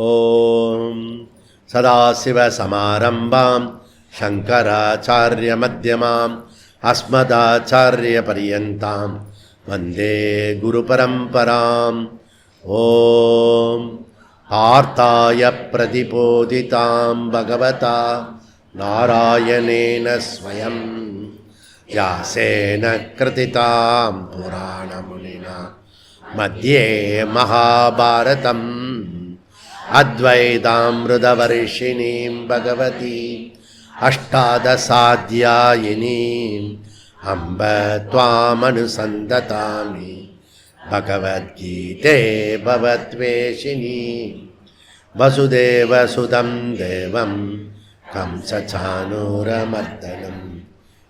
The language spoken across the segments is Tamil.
ஓம் சதாசிவசமாரம்பாம் சங்கராச்சார்யமத்யமாம் அஸ்மதாச்சார்யபர்யந்தாம் வந்தே குருபரம்பராம். ஓம் ஆர்த்தாய பிரதிபோதிதாம் பகவதா நாராயணேன ஸ்வயம் யாசேன கிருதிதாம் புராணமுனினா மத்யே மகாபாரதம் அத்வைதாம்ருதவர்ஷிணீம் பகவதி அஷ்டாதசாத்யாயினீம் அம்ப த்வாமனுசந்ததாமி பகவத்கீதே பவத்வேஷிணீம் வசுதேவசுதம் தேவம் கம்சசானூரமர்தனம்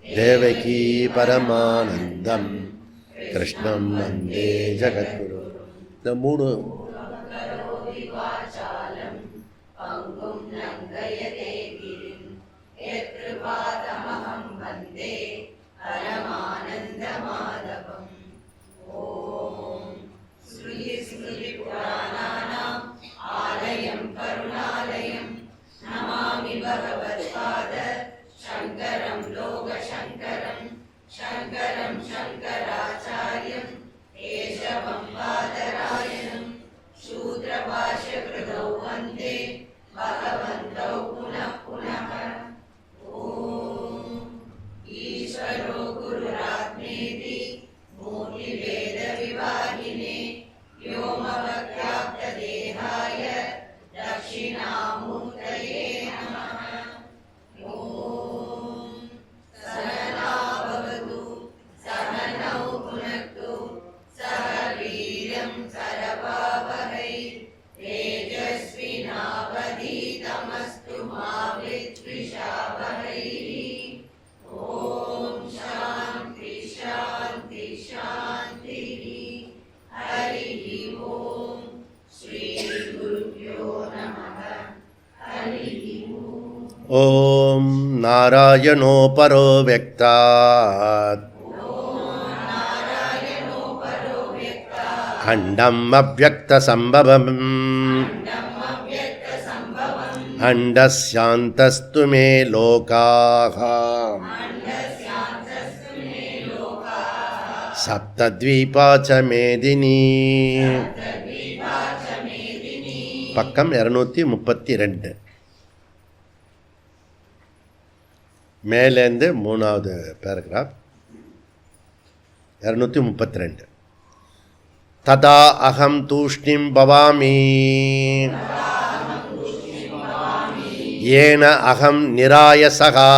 தேவகீ பரமானந்தம் கிருஷ்ணம் வந்தே ஜகத்குரு. இந்த மூணு ஓம் நாராயணோ பரோ வ்யக்தாத் அண்டம் அவ்யக்தசம்பவம் அண்டஸ்யாந்தஸ்து மே லோகாஹ சப்தத்வீபா ச மேதினி. பக்கம் 232. மேலேருந்து மூணாவது பேராகிராஃப் 232. ததா அகம் தூஷ்ணிம் பவாமி ஏன அகம் நிராயசகா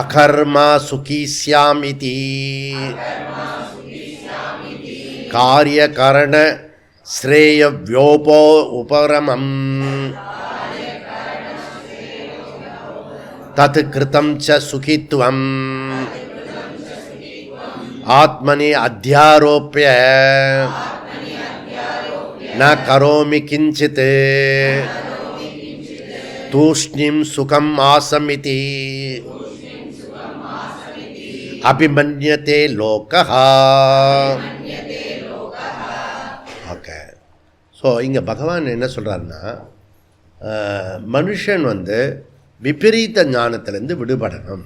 அகர்மா சுகி ஸ்யாமிதி காரியகரண ஸ்ரேய வ்யோபோ உபரமம் தத் கிருதம் ச சுகித்வம் ஆத்மனி அத்தியாரோப்ய ந கரோமி கிஞ்சித் தூஷ்ணிம் சுகம் ஆசமிதி அபிமன்யதே லோகஹ. ஓகே, ஸோ இங்கே பகவான் என்ன சொல்கிறாருன்னா, மனுஷன் விபரீத ஞானத்திலேருந்து விடுபடணும்,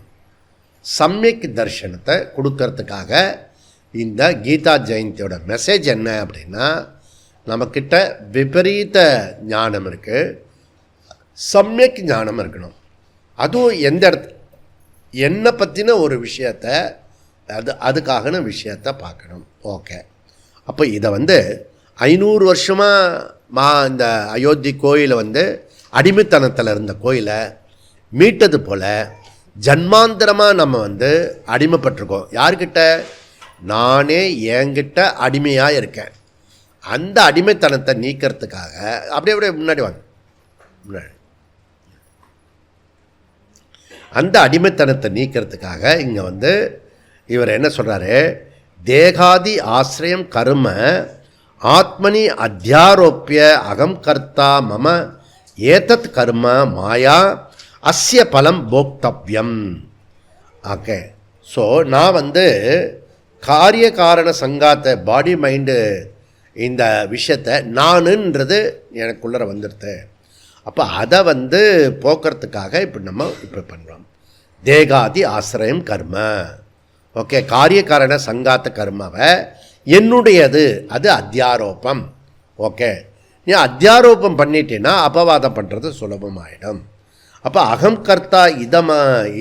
சம்யக் தர்ஷனத்தை கொடுக்கறதுக்காக இந்த கீதா ஜெயந்தியோட மெசேஜ் என்ன அப்படின்னா, நம்மக்கிட்ட விபரீத ஞானம் இருக்குது, சம்யக் ஞானம் இருக்கணும். அதுவும் எந்த இடத்து என்னை பற்றின ஒரு விஷயத்தை அதுக்கான விஷயத்தை பார்க்கணும். ஓகே, அப்போ இதை 500 வருஷமாக இந்த அயோத்தி கோயிலை அடிமைத்தனத்தில் இருந்த கோயிலை மீட்டது போல் ஜன்மாந்தரமாக நம்ம அடிமைப்பட்டிருக்கோம். யார்கிட்ட? நானே என்கிட்ட அடிமையாக இருக்கேன். அந்த அடிமைத்தனத்தை நீக்கிறதுக்காக அப்படியே முன்னாடி வாங்க, முன்னாடி அந்த அடிமைத்தனத்தை நீக்கிறதுக்காக இங்கே இவர் என்ன சொல்கிறாரு, தேகாதி ஆசிரியம் கர்ம ஆத்மனி அத்தியாரோப்பிய அகம் கர்த்தா மம ஏதத் கர்ம மாயா அஸ்ய பலம் போக்தவ்யம். ஓகே, ஸோ நான் காரிய காரண சங்காத்தை பாடி மைண்டு இந்த விஷயத்தை நானுன்றது எனக்குள்ளே வந்துடுது. அப்போ அதை வந்து போக்குறதுக்காக இப்படி நம்ம இப்போ பண்ணுறோம். தேகாதி ஆசிரியம் கர்ம. ஓகே, காரியகாரண சங்காத்த கர்மாவை என்னுடையது, அது அத்தியாரோபம். ஓகே, நீ அத்தியாரோபம் பண்ணிட்டேன்னா அபவாதம் பண்ணுறது சுலபமாயிடும். அப்போ அகம் கர்த்தா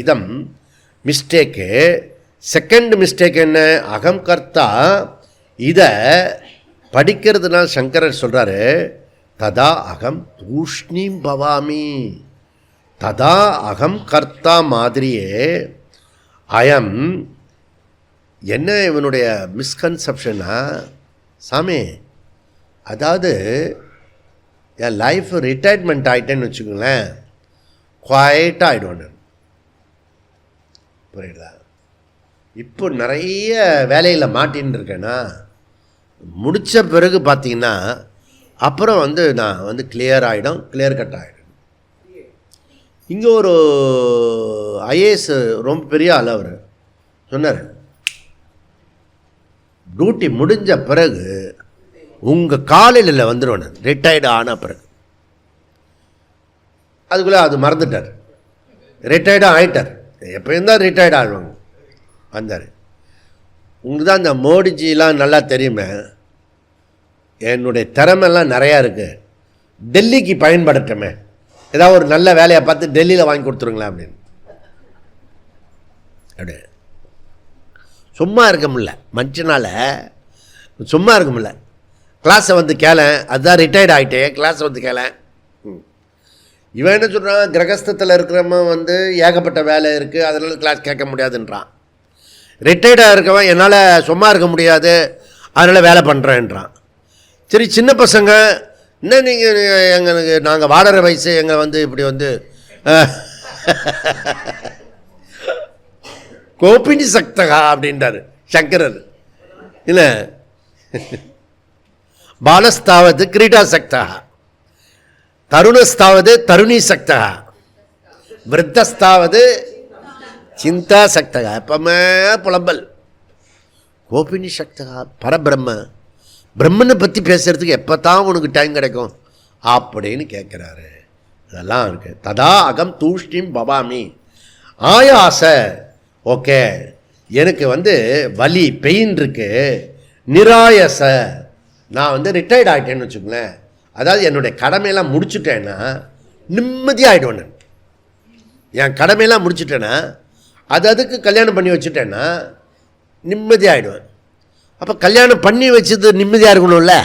இதம் மிஸ்டேக்கு. செகண்ட் மிஸ்டேக் என்ன? அகம் கர்த்தா இதை படிக்கிறதுனால சங்கரர் சொல்கிறாரு, ததா அகம் தூஷ்ணீம் பவாமி. ததா அகம் கர்த்தா மாதிரியே அயம். என்ன இவனுடைய மிஸ்கன்செப்ஷனா சாமி, அதாவது என் லைஃப் ரிட்டையர்மெண்ட் ஆகிட்டேன்னு வச்சுக்கோங்களேன், குவாய்ட்டாக ஆகிடுவேன். புரியுதா? இப்போ நிறைய வேலையில் மாட்டின்னு இருக்கேன்னா, முடித்த பிறகு பார்த்தீங்கன்னா அப்புறம் வந்து நான் வந்து கிளியர் ஆகிடும், கிளியர் கட் ஆகிடும். இங்கே ஒரு ஐஏஎஸ் ரொம்ப பெரிய ஆள் அவர் சொன்னார், டியூட்டி முடிஞ்ச பிறகு உங்கள் காலையில் வந்துடுவேன் ரிட்டையர்டு ஆன பிறகு. அதுக்குள்ளே அது மறந்துட்டார், ரிட்டையர்டாக ஆகிட்டார். எப்போயும் தான் ரிட்டையர்ட் ஆகிடுவாங்க. வந்தார். உங்களுக்கு தான் இந்த மோடிஜிலாம் நல்லா தெரியுமே, என்னுடைய திறமெல்லாம் நிறையா இருக்குது, டெல்லிக்கு பயன்படுத்தமே, ஏதாவது ஒரு நல்ல வேலையை பார்த்து டெல்லியில் வாங்கி கொடுத்துருங்களேன் அப்படின்னு. அப்படி சும்மா இருக்க முடியல, மனுஷனால் சும்மா இருக்க முடியல. கிளாஸை வந்து கேளேன், அதுதான் ரிட்டையர்ட் ஆகிட்டேன், கிளாஸை வந்து கேளேன். இவன் என்ன சொல்கிறான், கிரகஸ்தத்தில் இருக்கிறவன் வந்து ஏகப்பட்ட வேலை இருக்குது, அதனால கிளாஸ் கேட்க முடியாதுன்றான். ரிட்டையர்டாக இருக்கவன் என்னால் சும்மா இருக்க முடியாது, அதனால் வேலை பண்ணுறேன்றான். சரி, சின்ன பசங்க என்ன நீங்கள் எங்களுக்கு நாங்கள் வாடகை வயசு எங்களை வந்து இப்படி வந்து கோபினி சக்தகா அப்படின்றாரு சங்கரர். இல்லை, பாலஸ்தாவது கிரீடா சக்தகா, தருணஸ்தாவது தருணி சக்தகா, விருத்தஸ்தாவது சிந்தா சக்தகா. எப்பவுமே புலம்பல். கோபினி சக்தகா பரபிரம்ம, பிரம்மனை பற்றி பேசுகிறதுக்கு எப்போ தான் உனக்கு டைம் கிடைக்கும் அப்படின்னு கேட்குறாரு. அதெல்லாம் இருக்குது. ததா அகம் தூஷ்ணிம் பவாமி ஆயாச. ஓகே, எனக்கு வந்து வலி பெயின் இருக்கு. நிராயச, நான் வந்து ரிட்டையர்ட் ஆகிட்டேன்னு வச்சுக்கோங்களேன், அதாவது என்னுடைய கடமையெல்லாம் முடிச்சுட்டேன்னா நிம்மதியாகிடுவேன். நான் என் கடமையெல்லாம் முடிச்சுட்டேன்னா, அதுக்கு கல்யாணம் பண்ணி வச்சுட்டேன்னா நிம்மதியாகிடுவேன். அப்போ கல்யாணம் பண்ணி வச்சது நிம்மதியாக இருக்கணும்ல,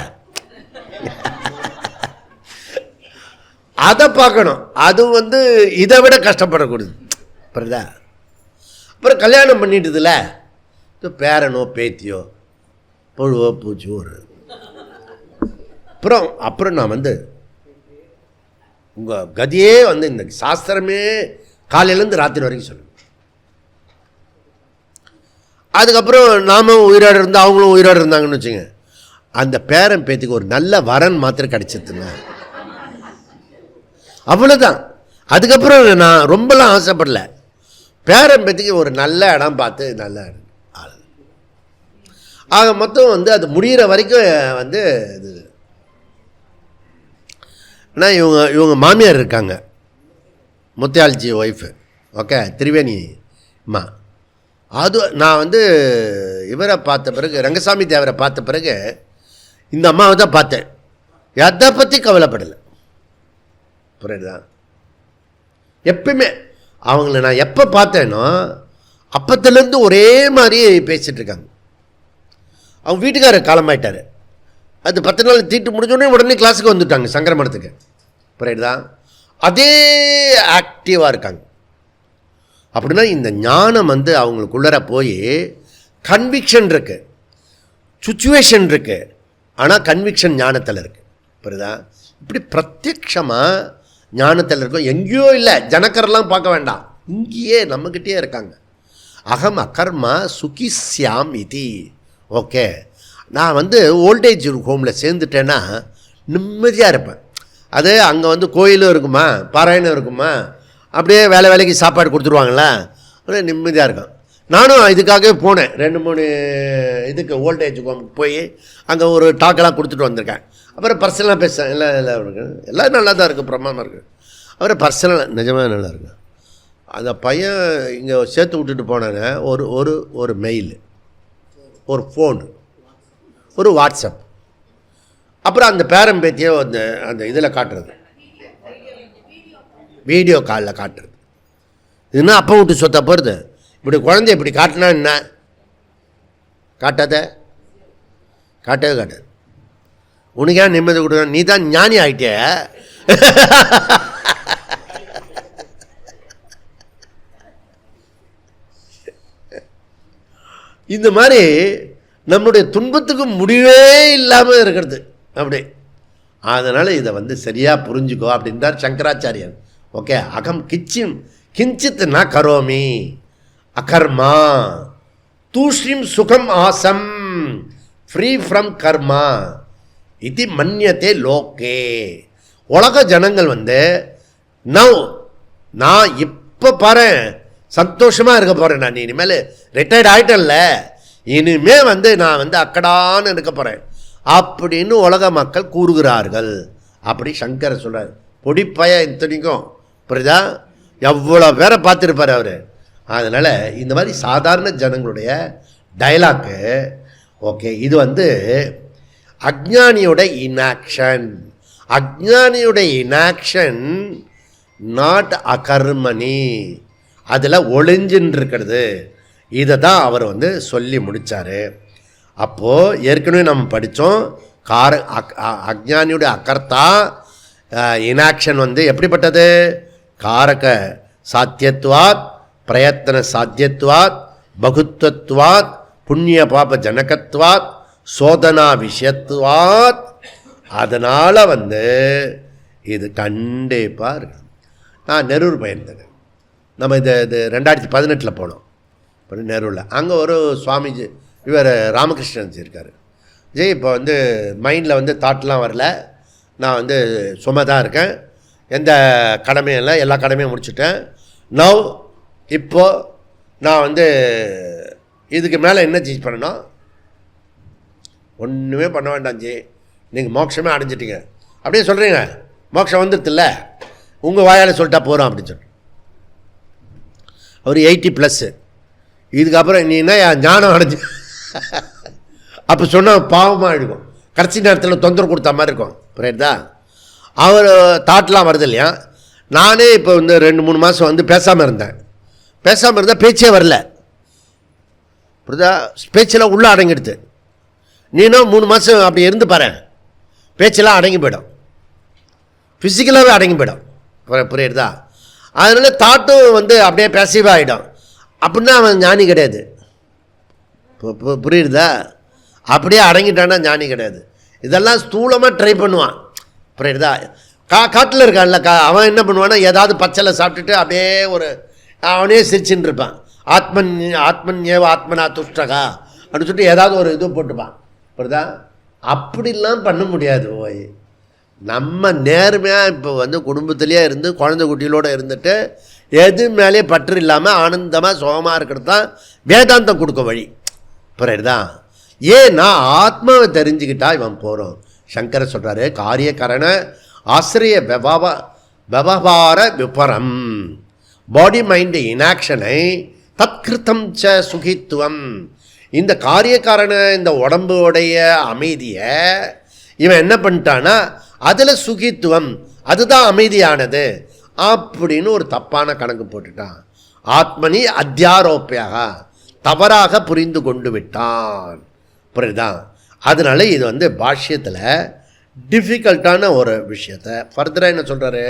அதை பார்க்கணும். அது வந்து இதை விட கஷ்டப்படக்கூடாது. புரியுதா? அப்புறம் கல்யாணம் பண்ணிட்டுதுல, பேரனோ பேத்தியோ பொழுவோ பூச்சி ஒரு அப்புறம் நான் வந்து உங்கள் கதியே வந்து இந்த சாஸ்திரமே காலையிலேருந்து ராத்திரி வரைக்கும் சொல்லணும். அதுக்கப்புறம் நாமும் உயிரோடு இருந்தால் அவங்களும் உயிரோடு இருந்தாங்கன்னு வச்சுங்க, அந்த பேரன் பேத்திக்கு ஒரு நல்ல வரன் மாத்திரம் கிடச்சிதுங்க, அவ்வளோதான். அதுக்கப்புறம் நான் ரொம்பலாம் ஆசைப்படல, பேரன் பேத்திக்கு ஒரு நல்ல இடம் பார்த்து நல்ல ஆள். ஆக மொத்தம் வந்து அது முடிகிற வரைக்கும் வந்து இது. ஆனால் இவங்க மாமியார் இருக்காங்க, முத்தியால்ஜி ஒய்ஃபு. ஓகே, திரிவேணி அம்மா. அது நான் வந்து இவரை பார்த்த பிறகு, ரங்கசாமி தேவரை பார்த்த பிறகு இந்த அம்மாவை தான் பார்த்தேன். எதை பற்றி கவலைப்படலை. புரியுதா? எப்பயுமே அவங்கள நான் எப்போ பார்த்தேனோ அப்பத்துலேருந்து ஒரே மாதிரி பேசிகிட்டு இருக்காங்க. அவங்க வீட்டுக்காரர் காலமாயிட்டார். அது 10 நாள் தீட்டு முடிஞ்சோடனே உடனே கிளாஸுக்கு வந்துட்டாங்க சங்கரமடத்துக்கு. புரியுதா? அதே ஆக்டிவாக இருக்காங்க. அப்படின்னா இந்த ஞானம் வந்து அவங்களுக்குள்ளர போய் கன்விக்ஷன் இருக்குது, சுச்சுவேஷன் இருக்குது, ஆனால் கன்விக்ஷன் ஞானத்தில் இருக்குது. புரியுதா? இப்படி பிரத்யக்ஷமாக ஞானத்தில் இருக்கும். எங்கேயோ இல்லை, ஜனக்கரெல்லாம் பார்க்க வேண்டாம், இங்கேயே நம்மக்கிட்டே இருக்காங்க. அகம் அகர்மா சுகிஸ்யாம் இதி. ஓகே, நான் வந்து ஓல்டேஜ் ஹோமில் சேர்ந்துட்டேன்னா நிம்மதியாக இருப்பேன். அது அங்கே வந்து கோயிலும் இருக்குமா, பாராயணம் இருக்குமா, அப்படியே வேலைக்கு சாப்பாடு கொடுத்துருவாங்களா, அப்படியே நிம்மதியாக இருக்கும். நானும் இதுக்காகவே போனேன். 2-3 இதுக்கு ஓல்டேஜ் ஹோமுக்கு போய் அங்கே ஒரு டாக்கெல்லாம் கொடுத்துட்டு வந்திருக்கேன். அப்புறம் பர்சனலாக பேசுகிறேன். எல்லாம் இருக்கு, எல்லாம் நல்லா தான் இருக்குது, பிரமாதமாக இருக்குது. அப்புறம் பர்சனலாக நிஜமாக நல்லா இருக்குது. அந்த பையன் இங்கே சேர்த்து விட்டுட்டு போனாங்க. ஒரு ஒரு ஒரு மெயில், ஒரு ஃபோனு, ஒரு வாட்ஸ்அப், அப்புறம் அந்த பேரம் பேத்தியோ அந்த அந்த இதில் காட்டுறது, வீடியோ காலில் காட்டுறது. இதுன்னா அப்பா விட்டு சொத்த போகிறது. இப்படி குழந்தை இப்படி காட்டினா என்ன? காட்டவே காட்டாது. உனக்கே நிம்மதி கொடுக்க, நீ தான் ஞானி ஆகிட்டே. இந்த மாதிரி நம்மளுடைய துன்பத்துக்கு முடிவே இல்லாமல் இருக்கிறது அப்படி. அதனால் இதை சரியாக புரிஞ்சுக்கோ அப்படின்றார் சங்கராச்சாரியன். ஓகே, அகம் கிஞ்சித் ந கரோமி அகர்மா தூஷ்ரீம் சுகம் ஆசம் ஃப்ரீ ஃப்ரம் கர்மா இது மன்யத்தே லோக்கே. உலக ஜனங்கள் நான் இப்போ பாரு சந்தோஷமாக இருக்க போகிறேன், நான் இனிமேல் ரிட்டையர்ட் ஆகிட்டேன்ல, இனிமே நான் அக்கடான்னு இருக்க போகிறேன் அப்படின்னு உலக மக்கள் கூறுகிறார்கள். அப்படி சங்கர் சொல்கிறார். பொடிப்பய இத்தனைக்கும் புரியுதா, எவ்வளோ பேரை பார்த்துருப்பார் அவர். அதனால் இந்த மாதிரி சாதாரண ஜனங்களுடைய டைலாக்கு. ஓகே, இது அஜ்ஞானியோட இன்ஆக்ஷன். அஜ்ஞானியோட இன்ஆக்ஷன் நாட் அகர்மணி, அதில் ஒளிஞ்சின்னு இருக்கிறது. இதை தான் அவர் சொல்லி முடித்தார். அப்போது ஏற்கனவே நம்ம படித்தோம், அஜ்ஞானியுடைய அகர்த்தா இன்ஆக்ஷன் எப்படிப்பட்டது? காரக சாத்தியத்வாத், பிரயத்தன சாத்தியத்வாத், பகுத்வத்வாத், புண்ணிய பாப ஜனகத்வாத், சோதனா விஷயத்துவாத். அதனால் இது கண்டிப்பாக இருக்கு. நான் நெரூர் போயிருந்தேன். நம்ம இது 2018 போனோம் நெரூரில். அங்கே ஒரு சுவாமிஜி, இவர் ராமகிருஷ்ணன்ஜி இருக்கார். ஜெய் இப்போ மைண்டில் தாட்லாம் வரல, நான் சும்மா தான் இருக்கேன், எந்த கடமையும் இல்லை, எல்லா கடமையும் முடிச்சுட்டேன். நவ் இப்போது நான் இதுக்கு மேலே என்ன சீஸ் பண்ணணும்? ஒன்றுமே பண்ண வேண்டாம் ஜி, நீங்கள் மோட்சமே அடைஞ்சிட்டீங்க அப்படியே சொல்கிறீங்க. மோட்சம் வந்துடுதில்ல, உங்கள் வாயால் சொல்லிட்டா போகிறோம் அப்படின்னு சொல்கிறேன். அவர் 80+. இதுக்கப்புறம் நீ என்ன ஞானம் அடைஞ்சு அப்போ சொன்னால் பாவமாக இருக்கும், கடைசி நேரத்தில் தொந்தரவு கொடுத்த மாதிரி இருக்கும். புரியுதா? அவர் தாட்லாம் வருது இல்லையா. நானே இப்போ 2-3 மாதம் பேசாமல் இருந்தேன். பேசாமல் இருந்தால் பேச்சே வரல. புரியுதா? பேச்செல்லாம் உள்ளே அடங்கிடுது. நீனும் 3 மாதம் அப்படி இருந்து பாரு, பேச்செல்லாம் அடங்கி போயிடும், ஃபிசிக்கலாகவே அடங்கி போயிடும். புரியுதா? அதனால் தாட்டும் அப்படியே பேசிவாக ஆகிடும். அப்படின்னா அவன் ஞானி கிடையாது. புரியுதா? அப்படியே அடங்கிட்டான்னா ஞானி கிடையாது. இதெல்லாம் ஸ்தூலமாக ட்ரை பண்ணுவான். புரியுதா? காட்டில் இருக்கான்ல, அவன் என்ன பண்ணுவான்னா ஏதாவது பச்சலை சாப்பிட்டுட்டு அப்படியே அவனே சிரிச்சுன்னு இருப்பான். ஆத்மன் ஏவ ஆத்மனா துஷ்டகா அப்படின்னு சொல்லிட்டு ஏதாவது ஒரு இது போட்டுப்பான். புரியுதா? அப்படிலாம் பண்ண முடியாது. போய் நம்ம நேர்மையாக இப்போ குடும்பத்திலே இருந்து குழந்தை குட்டிகளோடு இருந்துட்டு எது மேலே பற்று இல்லாமல் ஆனந்தமாக சுகமாக இருக்கிறது தான் வேதாந்தம் கொடுக்க வழி. புரியுதா? ஏன்னா ஆத்மாவை தெரிஞ்சுக்கிட்டா இவன் போகிறோம். சங்கர சொல்கிறாரு, காரியகரண ஆசிரிய விவகார விபரம், பாடி மைண்டு இன்ஆக்ஷனை தத்கிருத்தம் ச சுகித்துவம். இந்த காரியக்காரண இந்த உடம்புடைய அமைதியை இவன் என்ன பண்ணிட்டான்னா அதில் சுகித்துவம், அதுதான் அமைதியானது அப்படின்னு ஒரு தப்பான கணக்கு போட்டுட்டான். ஆத்மனி அத்தியாரோப்பியாக, தவறாக புரிந்து கொண்டு விட்டான். புரியுதா? அதனால இது பாஷ்யத்தில் டிஃபிகல்ட்டான ஒரு விஷயத்தை ஃபர்தராக என்ன சொல்கிறாரு,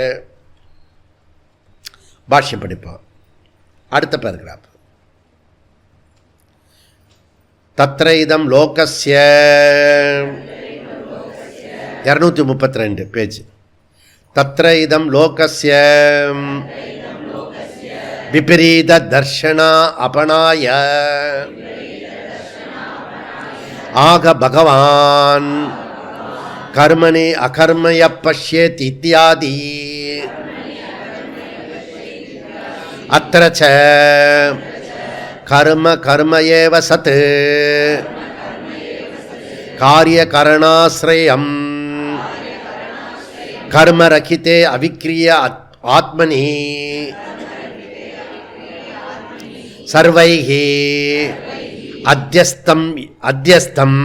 பாஷ்யம் படிப்பான். அடுத்த பேராகிராஃப். தத்ர இதம் லோகஸ்ய 232 பேஜ். தத்ர இதம் லோகஸ்ய விபரீத தர்ஷன அபனாய ஆக பகவான் கர்மணி அகர்மய பஷ்யேத் இத்யாதி அத்ர ச கர்ம கர்ம ஏவ சத் காரிய கரணாஸ்ரயம் கர்மரகிதே அவிக்ரிய ஆத்மனி சர்வைஹி அத்யஸ்தம் அத்யஸ்தம்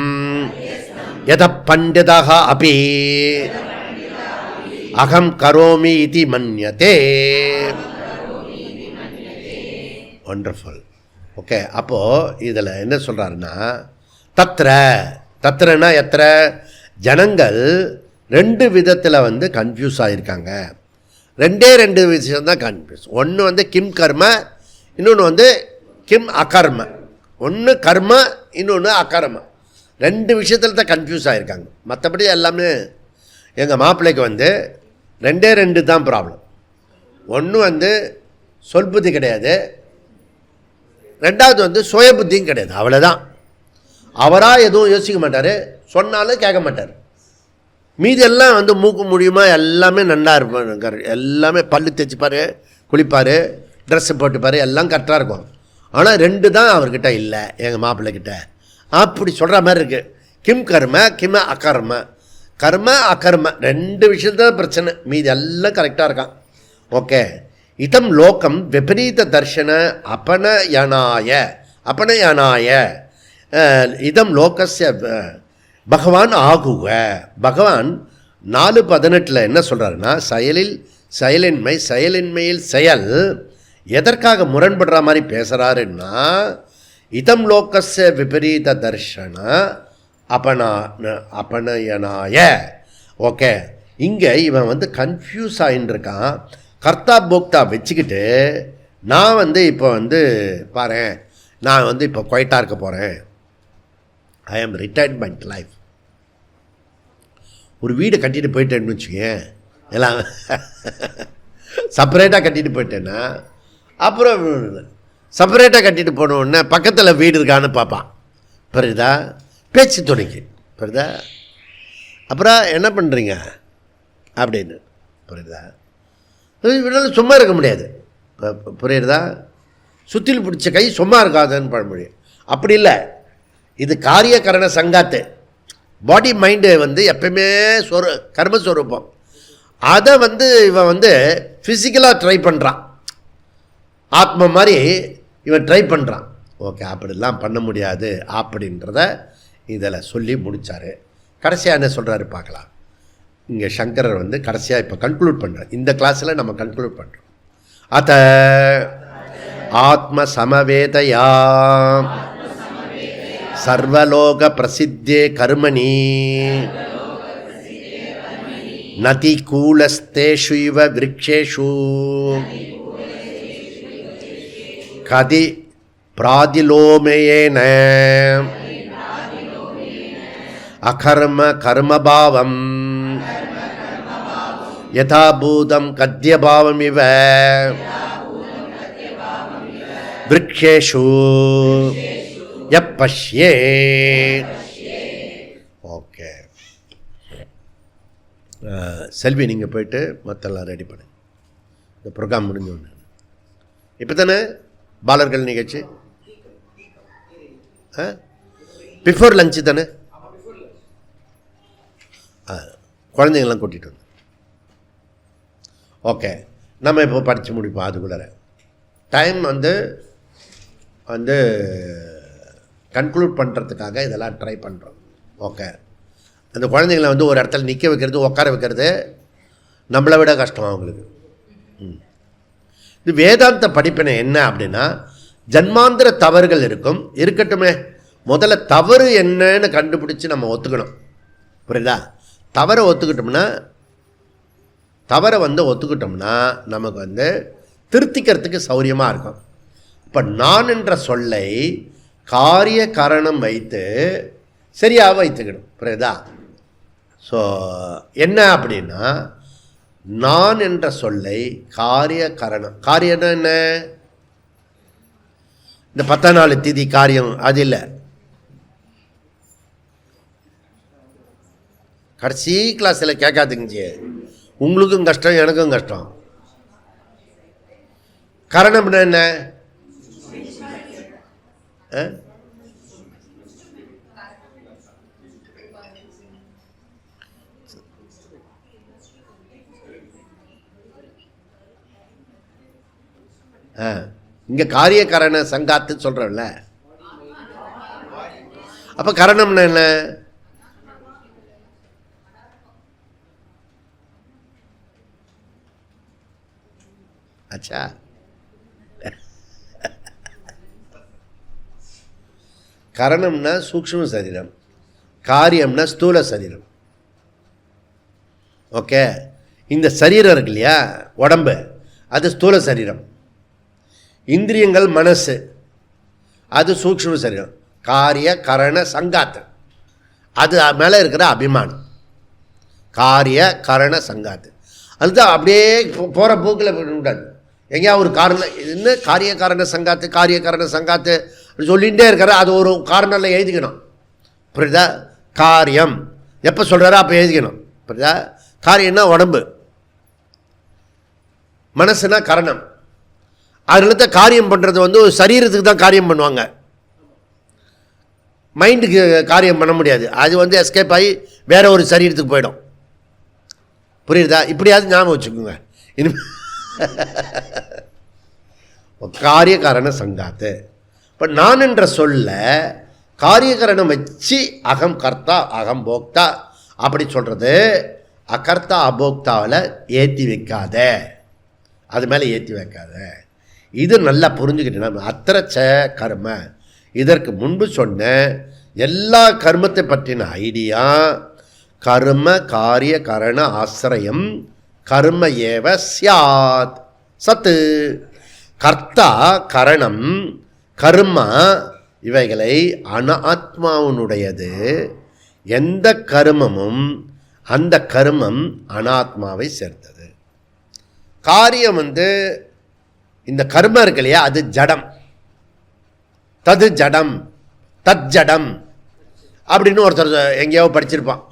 யத பண்டிதः அபி அகம் கரோமி இதி மன்யதே. ஒண்டர்ஃபுல். ஓகே, அப்போது இதில் என்ன சொல்கிறாருன்னா, தத்ரனா எத்திர ஜனங்கள் ரெண்டு விதத்தில் வந்து கன்ஃபியூஸ் ஆகியிருக்காங்க. ரெண்டு விஷயம்தான் கன்ஃபியூஸ். ஒன்று வந்து கிம் கர்ம, இன்னொன்று வந்து கிம் அகர்ம. ஒன்று கர்ம, இன்னொன்று அகர்ம. ரெண்டு விஷயத்தில் தான் கன்ஃபியூஸ் ஆகியிருக்காங்க. மற்றபடி எல்லாமே எங்கள் மாப்பிள்ளைக்கு வந்து ரெண்டு தான் ப்ராப்ளம். ஒன்று வந்து சொல் புத்தி கிடையாது, ரெண்டாவது வந்து சுய புத்தியும் கிடையாது. அவ்வளோதான். அவராக எதுவும் யோசிக்க மாட்டார், சொன்னாலும் கேட்க மாட்டார். மீதி எல்லாம் வந்து மூக்கு முடியுமா எல்லாமே நல்லா இருப்பார். எல்லாமே பல்லு தேய்ச்சிப்பார், குளிப்பார், ட்ரெஸ்ஸு போட்டுப்பார், எல்லாம் கரெக்டாக இருக்கும். ஆனால் ரெண்டு தான் அவர்கிட்ட இல்லை, எங்கள் மாப்பிள்ளைக்கிட்ட. அப்படி சொல்கிற மாதிரி இருக்குது. கிம் கர்ம கிம் அகர்ம. கர்ம அகர்ம ரெண்டு விஷயத்தான் பிரச்சனை, மீதி எல்லாம் கரெக்டாக இருக்கான். ஓகே. இதம் லோகம் விபரீத தர்ஷன அபனயனாய இதம் லோகஸ்ய பகவான் ஆகுக. பகவான் 4:18 என்ன சொல்கிறாருன்னா, செயலின்மையில் செயல் எதற்காக முரண்படுற மாதிரி பேசுகிறாருன்னா, இதம் லோகஸ்ய விபரீத தர்ஷன அபனயனாய. ஓகே, இங்கே இவன் வந்து கன்ஃபியூஸ் ஆகின்னு இருக்கான். கர்த்தா போக்தா வச்சுக்கிட்டு நான் வந்து இப்போ வந்து பாரு, நான் வந்து இப்போ குவைட்டாக இருக்க போகிறேன், ஐ ஆம் ரிட்டையர்மெண்ட் லைஃப். ஒரு வீடு கட்டிட்டு போயிட்டேன்னு வச்சுக்கேன், எல்லாம் செப்பரேட்டாக கட்டிட்டு போயிட்டேன்னா, அப்புறம் செப்பரேட்டாக கட்டிட்டு போனோடனே பக்கத்தில் வீடு இருக்கான்னு பார்ப்பான். புரியுதா? பேச்சு துணைக்கு. புரியுதா? அப்புறம் என்ன பண்ணுறீங்க அப்படின்னு. புரியுதா? இவனால சும்மா இருக்க முடியாது. புரியுறதா? சுற்றில் பிடிச்ச கை சும்மா இருக்காதுன்னு பழமொழி. அப்படி இல்லை, இது காரியகரண சங்காத்து. பாடி மைண்டு வந்து எப்பயுமே கர்மஸ்வரூபம். அதை வந்து இவன் வந்து ஃபிசிக்கலாக ட்ரை பண்ணுறான், ஆத்ம மாதிரி இவன் ட்ரை பண்ணுறான். ஓகே, அப்படிலாம் பண்ண முடியாது அப்படின்றத இதில் சொல்லி முடித்தார். கடைசியாக என்ன சொல்கிறாரு பார்க்கலாம். இங்கே சங்கரர் வந்து கடைசியாக இப்போ கன்க்ளூட் பண்ணுறார். இந்த கிளாஸில் நம்ம கன்க்ளூட் பண்ணுறோம். அத ஆத்ம சமவேதயா சர்வலோக பிரசித்தே கர்மணி நதி கூலஸ்தேஷு இவ விருக்ஷேஷு கதி பிராதிலோமேயேன அகர்ம கர்மபாவம் யதாபூதம் கத்யபாவமிவ விருக்ஷேஷு யப்பஷ்யே. ஓகே, செல்வி நீங்கள் போயிட்டு மற்றெல்லாம் ரெடி பண்ணு. இந்த ப்ரோக்ராம் முடிஞ்சோன்னு இப்போ தானே பாலர்கள் நிகழ்ச்சி, பிஃபோர் லஞ்சு தானே? குழந்தைங்கள்லாம் கூட்டிகிட்டு வந்து. ஓகே, நம்ம இப்போ படித்து முடிப்போம். அதுக்குள்ளே டைம் வந்து கன்க்ளூட் பண்ணுறதுக்காக இதெல்லாம் ட்ரை பண்ணுறோம். ஓகே, அந்த குழந்தைங்களை வந்து ஒரு இடத்துல நிற்க வைக்கிறது, உட்கார வைக்கிறது நம்மளை விட கஷ்டம் அவங்களுக்கு. இது வேதாந்த படிப்பினை என்ன அப்படின்னா, ஜன்மாந்திர தவறுகள் இருக்கட்டுமே. முதல்ல தவறு என்னன்னு கண்டுபிடிச்சி நம்ம ஒத்துக்கணும். புரியுதா? தவறை ஒத்துக்கிட்டோம்னா நமக்கு வந்து திருத்திக்கிறதுக்கு சௌரியமாக இருக்கும். இப்போ நான் என்ற சொல்லை காரிய காரணம் வைத்து சரியாக வைத்துக்கணும். புரியுதா? ஸோ என்ன அப்படின்னா, நான் என்ற சொல்லை காரிய காரணம், காரியம்னா என்ன? இந்த 14 திதி காரியம் அது இல்லை. கடைசி கிளாஸில் கேட்காதுங்க, உங்களுக்கும் கஷ்டம் எனக்கும் கஷ்டம். காரணம்னா என்ன? இங்கே காரிய கரண சங்காத்துன்னு சொல்கிறோம்ல. அப்போ கரணம்னா என்ன? அச்சா, கரணம்னா சூக்ஷ்ம சரீரம், காரியம்னா ஸ்தூல சரீரம். ஓகே, இந்த சரீரம் இருக்கு இல்லையா, உடம்பு, அது ஸ்தூல சரீரம். இந்திரியங்கள் மனசு, அது சூக்ஷ்ம சரீரம். காரிய கரண சங்காத்து, அது மேலே இருக்கிற அபிமானம். காரிய கரண சங்காத்து அதுதான் அப்படியே போகிற போக்கில் விடாது. எங்கேயா ஒரு காரணம் என்ன காரிய காரண சங்காத்து, காரிய காரண சங்காத்து அப்படி சொல்லிகிட்டே இருக்கிற, அது ஒரு காரணம்ல எழுதிக்கணும். புரியுதா? காரியம் எப்போ சொல்கிறாரோ அப்போ எழுதிக்கணும். புரியுதா? காரியம்னா உடம்பு, மனசுனா கரணம். அதனால காரியம் பண்ணுறது வந்து சரீரத்துக்கு தான் காரியம் பண்ணுவாங்க, மைண்டுக்கு காரியம் பண்ண முடியாது. அது வந்து எஸ்கேப் ஆகி வேற ஒரு சரீரத்துக்கு போயிடும். புரியுதா? இப்படியாவது ஞாபகம் வச்சுக்கோங்க. இனிமே காரிய காரண சங்காத்து. இப்போ நான் என்ற சொல்ல காரியகரணம் வச்சு அகம் கர்த்தா அகம் போக்தா அப்படி சொல்கிறது அகர்த்தா அபோக்தாவில் ஏற்றி வைக்காத, அது மேலே ஏற்றி வைக்காத. இது நல்லா புரிஞ்சுக்கிட்டேன்னா அத்திரச்ச கர்ம, இதற்கு முன்பு சொன்ன எல்லா கர்மத்தை பற்றின ஐடியா கர்ம காரிய கரண ஆசிரியம் கர்ம ஏவ சியாத் சத்து. கர்த்தா கரணம் கர்மா இவைகளை அனாத்மாவினுடையது. எந்த கர்மமும் அந்த கர்மம் அனாத்மாவை சேர்ந்தது. காரியம் வந்து இந்த கர்மம் இருக்கு இல்லையா, அது ஜடம். தது ஜடம் தத் ஜடம் அப்படின்னு ஒருத்தர் எங்கேயோ படிச்சிருப்பான்,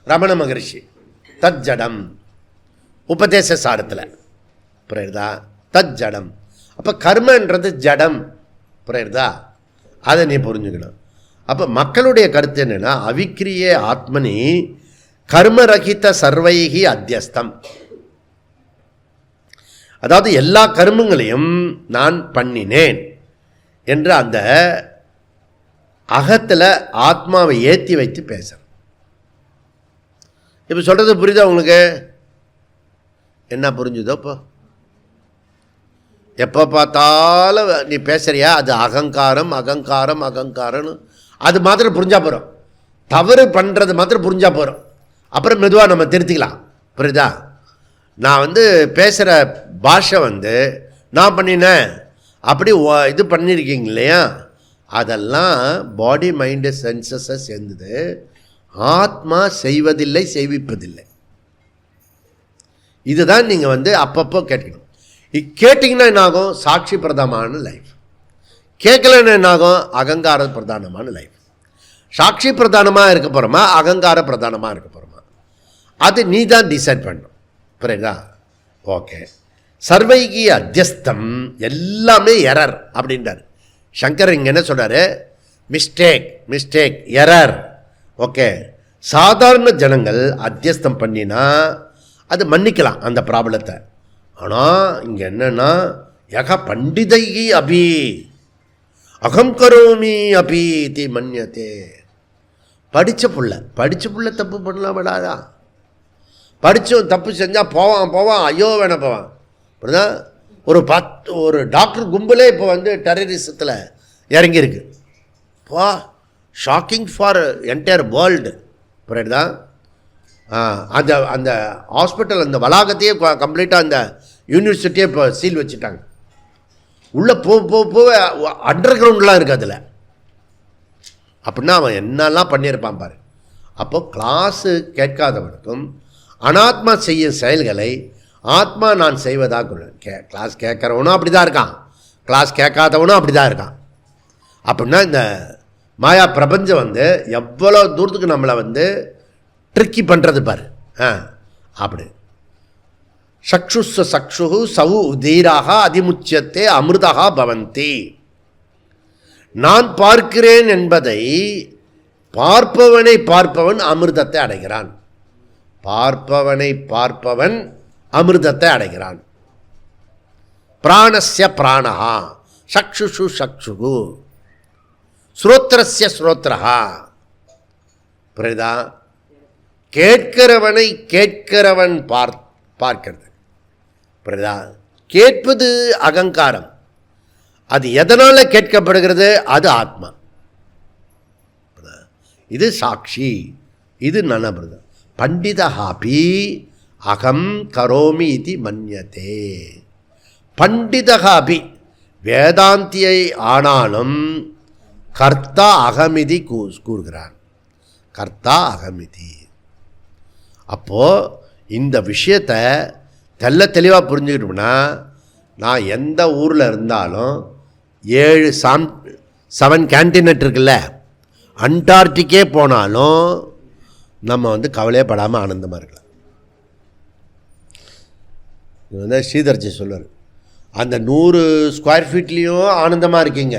ரமண மகரிஷி. தத் ஜடம் உபதேச சாரத்தில். புரியுதா? தத் ஜடம். அப்போ கர்மன்றது ஜடம். புரியுதா? அதை நீ புரிஞ்சுக்கணும். அப்போ மக்களுடைய கருத்து என்னென்னா அவிக்கிரியே ஆத்மனி கர்மரகித சர்வைகி அத்தியஸ்தம். அதாவது எல்லா கர்மங்களையும் நான் பண்ணினேன் என்று அந்த அகத்தில் ஆத்மாவை ஏற்றி வைத்து பேசுகிறேன். இப்போ சொல்கிறது புரியுதா உங்களுக்கு? என்ன புரிஞ்சுதோ? இப்போ எப்போ பார்த்தாலும் நீ பேசுறியா, அது அகங்காரம் அகங்காரம் அகங்காரம்னு அது மாத்திரம் புரிஞ்சா போகிறோம். தவறு பண்ணுறது மாத்திரம் புரிஞ்சா போகிறோம். அப்புறம் மெதுவாக நம்ம திருத்திக்கலாம். புரியுதா? நான் வந்து பேசுகிற பாஷை வந்து நான் பண்ணினேன் அப்படி இது பண்ணியிருக்கீங்க இல்லையா, அதெல்லாம் பாடி மைண்டு சென்சஸை சேர்ந்தது. ஆத்மா செய்வதில்லை செய்விப்பதில்லை. இதுதான் நீங்கள் வந்து அப்பப்போ கேட்கணும். கேட்டிங்கன்னா என்னாகும்? சாட்சி பிரதானமான லைஃப். கேட்கலன்னு என்னாகும்? அகங்கார பிரதானமான லைஃப். சாட்சி பிரதானமாக இருக்க போகிறோமா அகங்கார பிரதானமாக இருக்க போகிறோமா, அது நீ தான் டிசைட் பண்ணணும். புரியுதா? ஓகே. சர்வைகி அத்தியஸ்தம் எல்லாமே எரர் அப்படின்றார் சங்கர். இங்கே என்ன சொல்கிறாரு? Mistake mistake error. ஓகே. சாதாரண ஜனங்கள் அத்தியஸ்தம் பண்ணினா அது மன்னிக்கலாம் அந்த ப்ராப்ளத்தை. ஆனால் இங்கே என்னன்னா யக பண்டிதைகி அபி அகம் கரோமி அபி தி மன்யத்தே. படித்த புள்ள தப்பு பண்ணலாம் விடாதா? படித்தவன் தப்பு செஞ்சால் போவான் ஐயோ வேணா போவான். அப்படிதான் ஒரு டாக்டர் கும்பலே இப்போ வந்து டெரரிசத்தில் இறங்கியிருக்கு. பா ஷாக்கிங் ஃபார் என்டையர் வேர்ல்டு. புரியுதா? அந்த அந்த ஹாஸ்பிட்டல் அந்த வளாகத்தையே கம்ப்ளீட்டாக அந்த யூனிவர்சிட்டியே இப்போ சீல் வச்சுட்டாங்க. உள்ளே போக அண்டர் கிரவுண்ட்லாம் இருக்குது அதில். அப்படின்னா அவன் என்னெல்லாம் பண்ணியிருப்பான் பாரு. அப்போ கிளாஸு கேட்காதவனுக்கும் அனாத்மா செய்யும் செயல்களை ஆத்மா நான் செய்வதாக கிளாஸ் கேட்குறவனும் அப்படி தான் இருக்கான், கிளாஸ் கேட்காதவனும் அப்படி தான் இருக்கான். அப்படின்னா இந்த மாயா பிரபஞ்சம் வந்து எவ்வளோ தூரத்துக்கு நம்மளை வந்து ட்ரிக்கி பண்ணுறது பாரு. அப்படி சக்ஷுஸ்ஸ சக்ஷு சவு உதீராக அதிமுச்சியத்தே அமிர்தா பவந்தி. நான் பார்க்கிறேன் என்பதை பார்ப்பவனை பார்ப்பவன் அமிர்தத்தை அடைகிறான். பார்ப்பவனை பார்ப்பவன் அமிர்தத்தை அடைகிறான். பிராணஸ்ய பிராணஹா சக்ஷுஷு சக்ஷுகு ஸ்ரோத்ரஸ்ய ஸ்ரோத்ரஹா. புரியுதா? கேட்கிறவனை கேட்கிறவன் பார்க்கிறது. புரியுதா? கேட்பது அகங்காரம். அது எதனால் கேட்கப்படுகிறது? அது ஆத்மா. இது சாட்சி, இது நனபிரதம். பண்டிதஹாபி அகம் கரோமி இது மன்யதே. பண்டிதஹாபி வேதாந்தியை ஆனாலும் கர்த்தா அகமிதி கூறுகிறான். கர்த்தா அகமிதி. அப்போது இந்த விஷயத்தை தெளிவாக புரிஞ்சுக்கிட்டோம்னா, நான் எந்த ஊரில் இருந்தாலும் 7 கேண்டினெட் இருக்குல்ல, அண்டார்டிக்கே போனாலும் நம்ம கவலையே படாமல் ஆனந்தமாக இருக்கலாம். இது ஸ்ரீதர்ஜி சொல்லுவார், அந்த 100 ஸ்கொயர் ஃபீட்லேயும் ஆனந்தமாக இருக்கீங்க,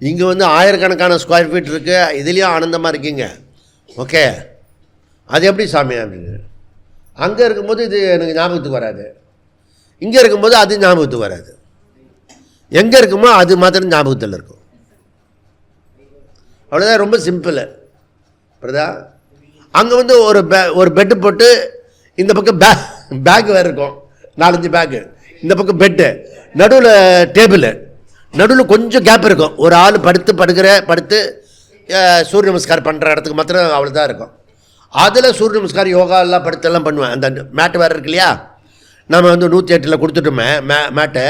இங்கே ஆயிரக்கணக்கான ஸ்கொயர் ஃபீட் இருக்குது, இதுலேயும் ஆனந்தமாக இருக்கீங்க. ஓகே, அது எப்படி சாமி அப்படின்னு? அங்கே இருக்கும்போது இது எனக்கு ஞாபகத்துக்கு வராது, இங்கே இருக்கும்போது அது ஞாபகத்துக்கு வராது. எங்கே இருக்குமோ அது மாத்திரம் ஞாபகத்தில் இருக்கும். அவ்வளோதான், ரொம்ப சிம்பிள். புரியுதா? அங்கே ஒரு பெட்டு போட்டு இந்த பக்கம் பேக் வேறு இருக்கும், 4-5 பேக்கு, இந்த பக்கம் பெட்டு, நடுவில் டேபிள், நடுவில் கொஞ்சம் கேப் இருக்கும். ஒரு ஆள் படுத்து சூரிய நமஸ்காரம் பண்ணுற இடத்துக்கு மாத்திரம் அவ்வளோ தான் இருக்கும். அதில் சூரிய நமஸ்காரம் யோகா எல்லாம் படுத்தெல்லாம் பண்ணுவேன். அந்த மேட்டு வேறு இருக்கு இல்லையா, நம்ம 108 கொடுத்துட்டோமே மேட்டை.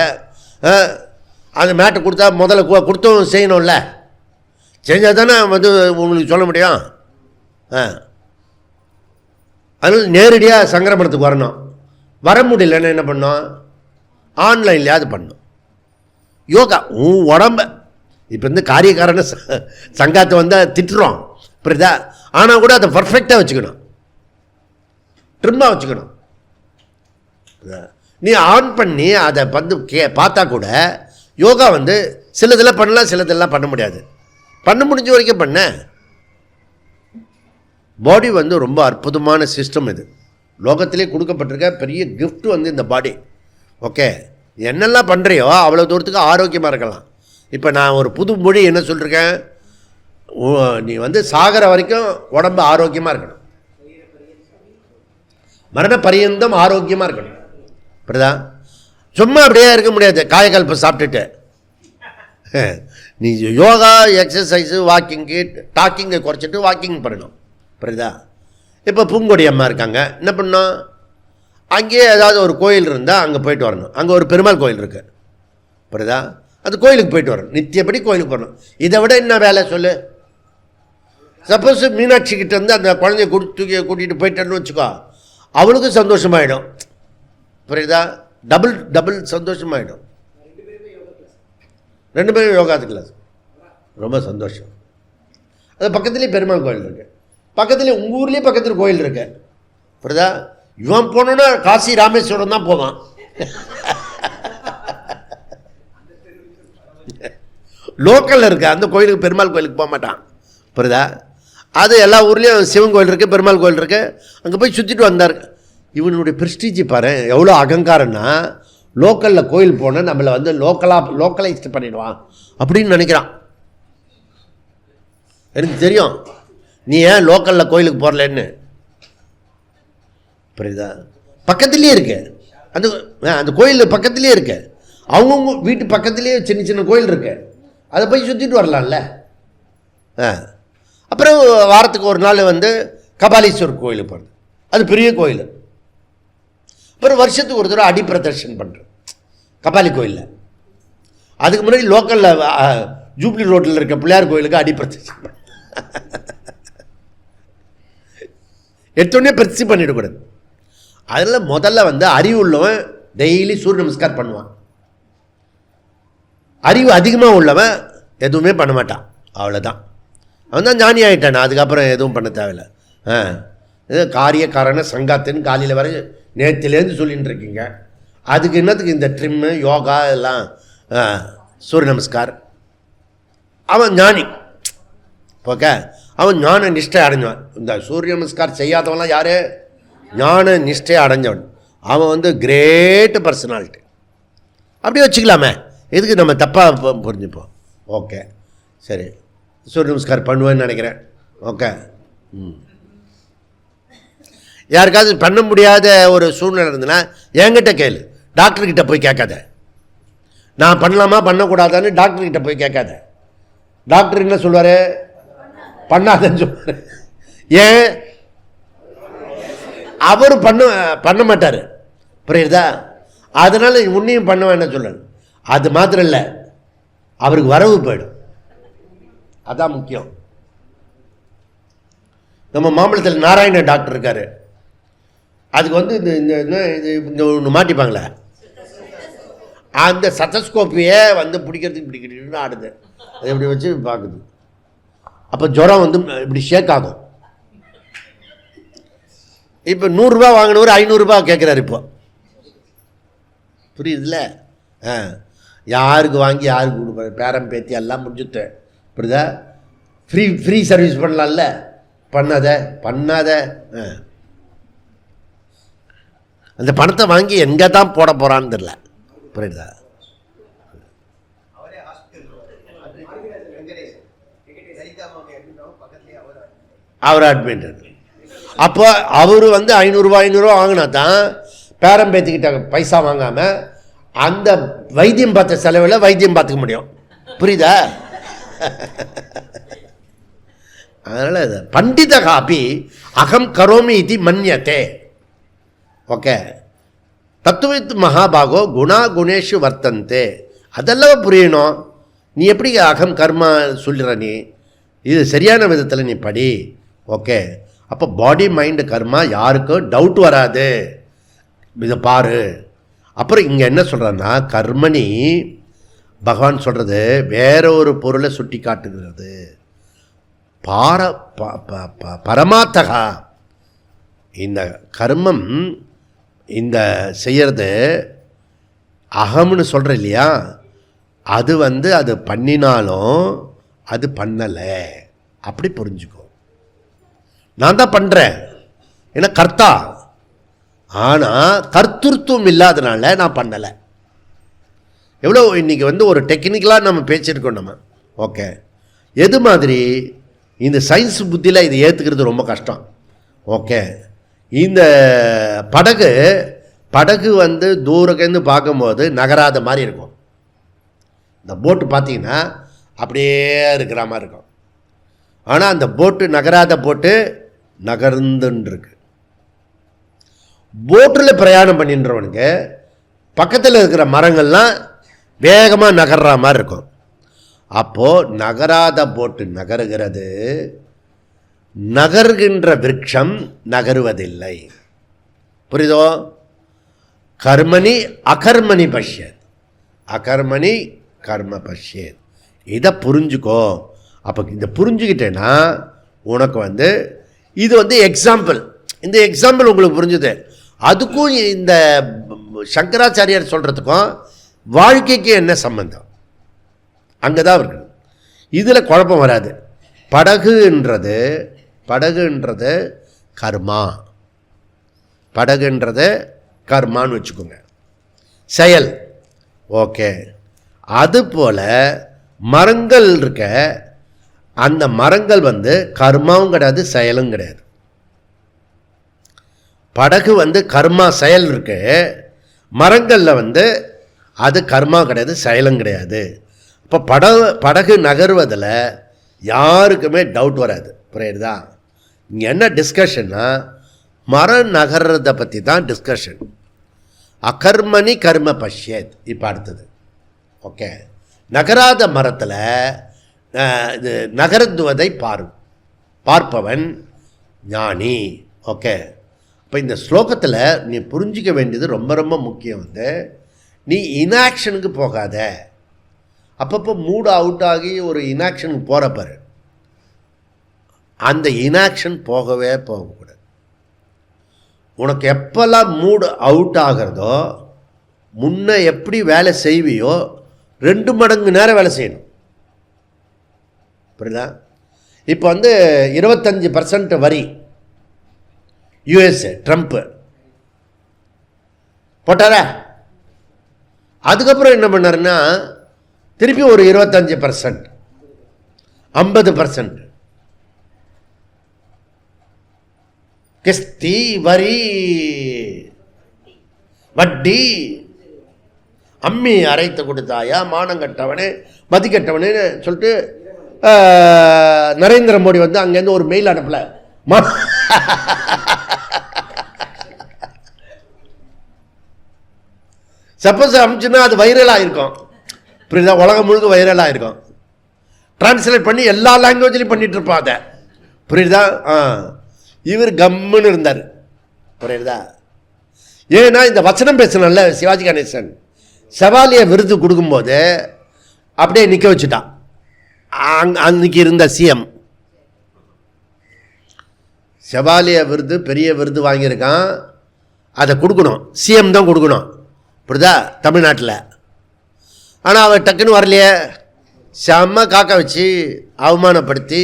அந்த மேட்டை கொடுத்தா முதல்ல கொடுத்தும் செய்யணும்ல, செஞ்சால் தானே உங்களுக்கு சொல்ல முடியும். அதனால் நேரடியாக சங்கரமணத்துக்கு வரணும். வர முடியலன்னு என்ன பண்ணோம்? ஆன்லைன்லையாவது பண்ணணும் யோகா. உடம்ப இப்போ காரியக்காரன சங்காத்தை வந்தால் திட்டுறோம், புரியுதா? ஆனால் கூட அதை பர்ஃபெக்டாக வச்சுக்கணும், ட்ரிம்மாக வச்சுக்கணும். நீ ஆன் பண்ணி அதை பார்த்தா கூட யோகா சிலதெல்லாம் பண்ணலாம், சிலதெல்லாம் பண்ண முடியாது. பண்ண முடிஞ்ச வரைக்கும் பண்ண. பாடி ரொம்ப அற்புதமான சிஸ்டம். இது லோகத்திலே கொடுக்கப்பட்டிருக்க பெரிய கிஃப்ட் இந்த பாடி. ஓகே, என்னெல்லாம் பண்ணுறியோ அவ்வளோ தூரத்துக்கு ஆரோக்கியமாக இருக்கலாம். இப்போ நான் ஒரு புது மொழி என்ன சொல்லியிருக்கேன், நீ சாகிற வரைக்கும் உடம்பு ஆரோக்கியமாக இருக்கணும், மரண பரியந்தம் ஆரோக்கியமாக இருக்கணும். புரியுதா? சும்மா அப்படியே இருக்க முடியாது காயக்கல்ப சாப்பிட்டுட்டு. நீ யோகா, எக்ஸசைஸு, வாக்கிங்கு, டாக்கிங்கை குறைச்சிட்டு வாக்கிங் பண்ணணும். புரியுதா? இப்போ பூங்கொடி அம்மா இருக்காங்க, என்ன பண்ணோம், அங்கேயே ஏதாவது ஒரு கோயில் இருந்தால் அங்கே போயிட்டு வரணும். அங்கே ஒரு பெருமாள் கோயில் இருக்குது, புரியுதா? அந்த கோயிலுக்கு போயிட்டு வரணும், நித்தியப்படி கோயிலுக்கு வரணும். இதை விட என்ன வேலை சொல்லு? சப்போஸ் மீனாட்சி கிட்டேருந்து அந்த குழந்தைய கூட்டிகிட்டு போயிட்டேன்னு வச்சுக்கோ, அவளுக்கும் சந்தோஷமாயிடும். புரியுதா? டபுள் சந்தோஷமாயிடும். 2 பேரும் யோகாது கிளாஸ், ரொம்ப சந்தோஷம். அது பக்கத்துலேயே பெருமாள் கோயில் இருக்கு, பக்கத்துலேயே உங்கள் ஊர்லேயே பக்கத்தில் கோயில் இருக்கு. புரியுதா? இவன் போனோன்னா காசி ராமேஸ்வரம் தான் போவான். லோக்கலில் இருக்க அந்த கோயிலுக்கு, பெருமாள் கோயிலுக்கு போக மாட்டான். புரியுதா? அது எல்லா ஊர்லேயும் சிவன் கோயில் இருக்குது, பெருமாள் கோயில் இருக்குது, அங்கே போய் சுற்றிட்டு வந்தார். இவனுடைய ப்ரெஸ்டீஜ் பாரு எவ்வளோ அகங்காரம்னா, லோக்கலில் கோயில் போனால் நம்மளை லோக்கலைஸ்ட் பண்ணிடுவான் அப்படின்னு நினைக்கிறான். எனக்கு தெரியும் நீ ஏன் லோக்கலில் கோயிலுக்கு போகலன்னு. புரியுதா? பக்கத்துலேயே இருக்கு அந்த கோயில், பக்கத்துலேயே இருக்கு. அவங்கவுங்க வீட்டு பக்கத்துலேயே சின்ன கோயில் இருக்கு, அதை போய் சுற்றிட்டு வரலாம்ல. அப்புறம் வாரத்துக்கு ஒரு நாள் கபாலீஸ்வரர் கோயிலுக்கு போகிறது, அது பெரிய கோயில். அப்புறம் வருஷத்துக்கு ஒரு தடவை அடி பிரதர்ஷன் பண்ணுறேன் கபாலி கோயிலில். அதுக்கு முன்னாடி லோக்கலில் ஜூப்ளி ரோட்டில் இருக்க பிள்ளையார் கோயிலுக்கு அடி பிரதர்ஷன் பண்ண எடுத்தோடனே பிரச்சி பண்ணிடக்கூடாது. அதில் முதல்ல அறிவு உள்ளவன் டெய்லி சூரிய நமஸ்கார் பண்ணுவான். அறிவு அதிகமாக உள்ளவன் எதுவுமே பண்ண மாட்டான், அவ்வளோதான். அவன் தான் ஞானி ஆகிட்டான், அதுக்கப்புறம் எதுவும் பண்ண தேவையில்லை. இது காரிய காரண சங்காத்துன்னு காலையில் வரை நேற்றுலேருந்து சொல்லிகிட்டு இருக்கீங்க. அதுக்கு என்னத்துக்கு இந்த ட்ரிம்மு, யோகா எல்லாம், சூரிய நமஸ்கார்? அவன் ஞானி. ஓகே, அவன் ஞான நிஷ்டை அடைஞ்சவன். இந்த சூரிய நமஸ்கார் செய்யாதவன்லாம் யார்? ஞான நிஷ்டை அடைஞ்சவன். அவன் வந்து கிரேட் பர்சனாலிட்டி. அப்படி வச்சுக்கலாமே, எதுக்கு நம்ம தப்பாக புரிஞ்சுப்போம். ஓகே சரி, சூரிய நமஸ்கார் பண்ணுவேன்னு நினைக்கிறேன். ஓகே, யாருக்காவது பண்ண முடியாத ஒரு சூழ்நிலை இருந்ததுன்னா என்கிட்ட கேளு, டாக்டர்கிட்ட போய் கேட்காத. நான் பண்ணலாமா பண்ணக்கூடாதான்னு டாக்டர்கிட்ட போய் கேட்காத. டாக்டர் என்ன சொல்வார்? பண்ணாதன்னு சொல்வார். ஏன்? அவர் பண்ண மாட்டார். புரியுதா? அதனால் உன்னையும் பண்ண வேண்டாம் சொல்லணும். அது மாத்திரம் இல்லை, அவருக்கு வரவு போயிடும். அதான் முக்கியம். நம்ம மாம்பழத்தில் நாராயண டாக்டர் இருக்கார். அதுக்கு வந்து இந்த ஒன்று மாட்டிப்பாங்களே, அந்த சட்டஸ்கோப்பியே வந்து பிடிக்கிறதுக்கு ஆடுது. அது இப்படி வச்சு பார்க்குது. அப்போ ஜுரம் வந்து இப்படி ஷேக் ஆகும். இப்போ 100 ரூபா வாங்கினவர் 500 ரூபா கேட்குறாரு. இப்போ புரியுதுல்ல? யாருக்கு வாங்கி யாருக்கு கொடுப்பாரு? பேரம் பேத்தி எல்லாம் முடிஞ்சுட்டு. புரியுதா? ஃப்ரீ சர்வீஸ் பண்ணலாம்ல. பண்ணாத அந்த பணத்தை வாங்கி எங்கே தான் போட போகிறான்னு தெரியல. புரியுதா? அவர் அட்மிட். அப்போ அவர் வந்து 500 ரூபா வாங்கினா தான் பேரம்பேத்திக்கிட்ட பைசா வாங்காமல் அந்த வைத்தியம் பார்த்த செலவில் வைத்தியம் பார்த்துக்க முடியும். புரியுதா? அதனால் இது பண்டித காப்பி அகம் கரோமி இது மன்யத்தே. ஓகே, தத்துவித் மகாபாகோ குணா குணேஷு வர்த்தந்தே. அதெல்லாம் புரியணும். நீ எப்படி அகம் கர்மா சொல்கிற? நீ இது சரியான விதத்தில் நீ படி. ஓகே, அப்போ பாடி மைண்டு கர்மா யாருக்கும் டவுட் வராது. இதை பாரு. அப்புறம் இங்கே என்ன சொல்கிறேன்னா, கர்மணி பகவான் சொல்கிறது வேற ஒரு பொருளை சுட்டி காட்டுகிறது. பரமாத்தகா இந்த கர்மம் இந்த செய்யறது அகம்னு சொல்கிற இல்லையா, அது வந்து அது பண்ணினாலும் அது பண்ணலை. அப்படி புரிஞ்சுக்கோ. நான் தான் பண்ணுறேன், ஏன்னா கர்த்தா. ஆனால் கர்த்தృత్వం இல்லாதனால நான் பண்ணலை. எவ்வளோ இன்றைக்கி வந்து ஒரு டெக்னிக்கலாக நம்ம பேசியிருக்கோம் நம்ம. ஓகே, எது மாதிரி இந்த சயின்ஸ் புத்தியில் இதை ஏற்றுக்கிறது ரொம்ப கஷ்டம். ஓகே, இந்த படகு வந்து தூரக்கேந்து பார்க்கும்போது நகராத மாதிரி இருக்கும். இந்த போட்டு பார்த்தீங்கன்னா அப்படியே இருக்கிற மாதிரி இருக்கும். ஆனால் அந்த போட்டு நகராத போட்டு நகர்ந்துன்னு இருக்கு. போட்டில் பிரயாணம் பண்ணின்றவனுக்கு பக்கத்தில் இருக்கிற மரங்கள்லாம் வேகமாக நகர்ற மாதிரி இருக்கும். அப்போது நகராத போட்டு நகருகிறது, நகர்கின்ற விருட்சம் நகருவதில்லை. புரியுதோ? கர்மணி அகர்மணி பஷ்யத், அகர்மணி கர்ம பஷ்யத். இதை புரிஞ்சுக்கோ. அப்போ இதை புரிஞ்சுக்கிட்டேன்னா உனக்கு வந்து இது வந்து எக்ஸாம்பிள். இந்த எக்ஸாம்பிள் உங்களுக்கு புரிஞ்சுது. அதுக்கும் இந்த சங்கராச்சாரியார் சொல்கிறதுக்கும் வாழ்க்கைக்கு என்ன சம்பந்தம்? அங்கே தான் இருக்கு. இதில் குழப்பம் வராது. படகுன்றது கர்மா. படகுன்றது கர்மான்னு வச்சுக்கோங்க, செயல். ஓகே, அதுபோல் மரங்கள் இருக்க, அந்த மரங்கள் வந்து கர்மாவும் கிடையாது செயலும் கிடையாது. படகு வந்து கர்மா செயல் இருக்கு, மரங்களில் வந்து அது கர்மா கிடையாது செயலும் கிடையாது. இப்போ படகு நகர்வதில் யாருக்குமே டவுட் வராது. புரியுதா? இங்கே என்ன டிஸ்கஷன்னா, மரம் நகர்றதை பற்றி தான் டிஸ்கஷன். அகர்மணி கர்ம பஷ்யத். இப்போ அடுத்தது ஓகே, நகராத மரத்தில் இது நகர்ந்துவதை பார்ப்பவன் ஞானி. ஓகே, இப்போ இந்த ஸ்லோகத்தில் நீ புரிஞ்சிக்க வேண்டியது ரொம்ப ரொம்ப முக்கியம். வந்து நீ இன்ஆக்ஷனுக்கு போகாத. அப்பப்போ மூடு அவுட் ஆகி ஒரு இன்ஆக்ஷனுக்கு போகிறப்பாரு, அந்த இன்ஆக்ஷன் போகக்கூடாது. உனக்கு எப்போல்லாம் மூடு அவுட் ஆகிறதோ, முன்ன எப்படி வேலை செய்வியோ 2 மடங்கு நேரம் வேலை செய்யணும். புரியுதா? இப்போ வந்து 25% வரி யுஎஸ் ட்ரம்ப்பு போட்டாரா? அதுக்கப்புறம் என்ன பண்ணாருன்னா திருப்பி ஒரு 25%, 50%. கிஸ்தி, வரி, வட்டி, அம்மி அரைத்து கொடுத்தாயா மானம் கட்டவனே மதி கட்டவனே சொல்லிட்டு நரேந்திர மோடி வந்து அங்கேருந்து ஒரு மெயில் அனுப்பல. சப்போஸ் அனுப்பிச்சுன்னா அது வைரலாக இருக்கும். புரியுதா? உலகம் முழுக்க வைரலாக இருக்கும். டிரான்ஸ்லேட் பண்ணி எல்லா லாங்குவேஜ்லையும் பண்ணிட்டு இருப்பான் அதை. புரியுதா? இவர் கம்முன்னு இருந்தார். புரியுதா? ஏன்னா இந்த வசனம் பேசணும்ல சிவாஜி கணேசன் செவாலிய விருது கொடுக்கும்போது அப்படியே நிற்க வச்சுட்டான். அன்னைக்கு இருந்த சிஎம் செவாலிய விருது பெரிய விருது வாங்கியிருக்கான். அதை கொடுக்கணும், சிஎம் தான் கொடுக்கணும். புரியுதா? தமிழ்நாட்டில். ஆனால் அவர் டக்குன்னு வரலையே, செம்ம காக்க வச்சு அவமானப்படுத்தி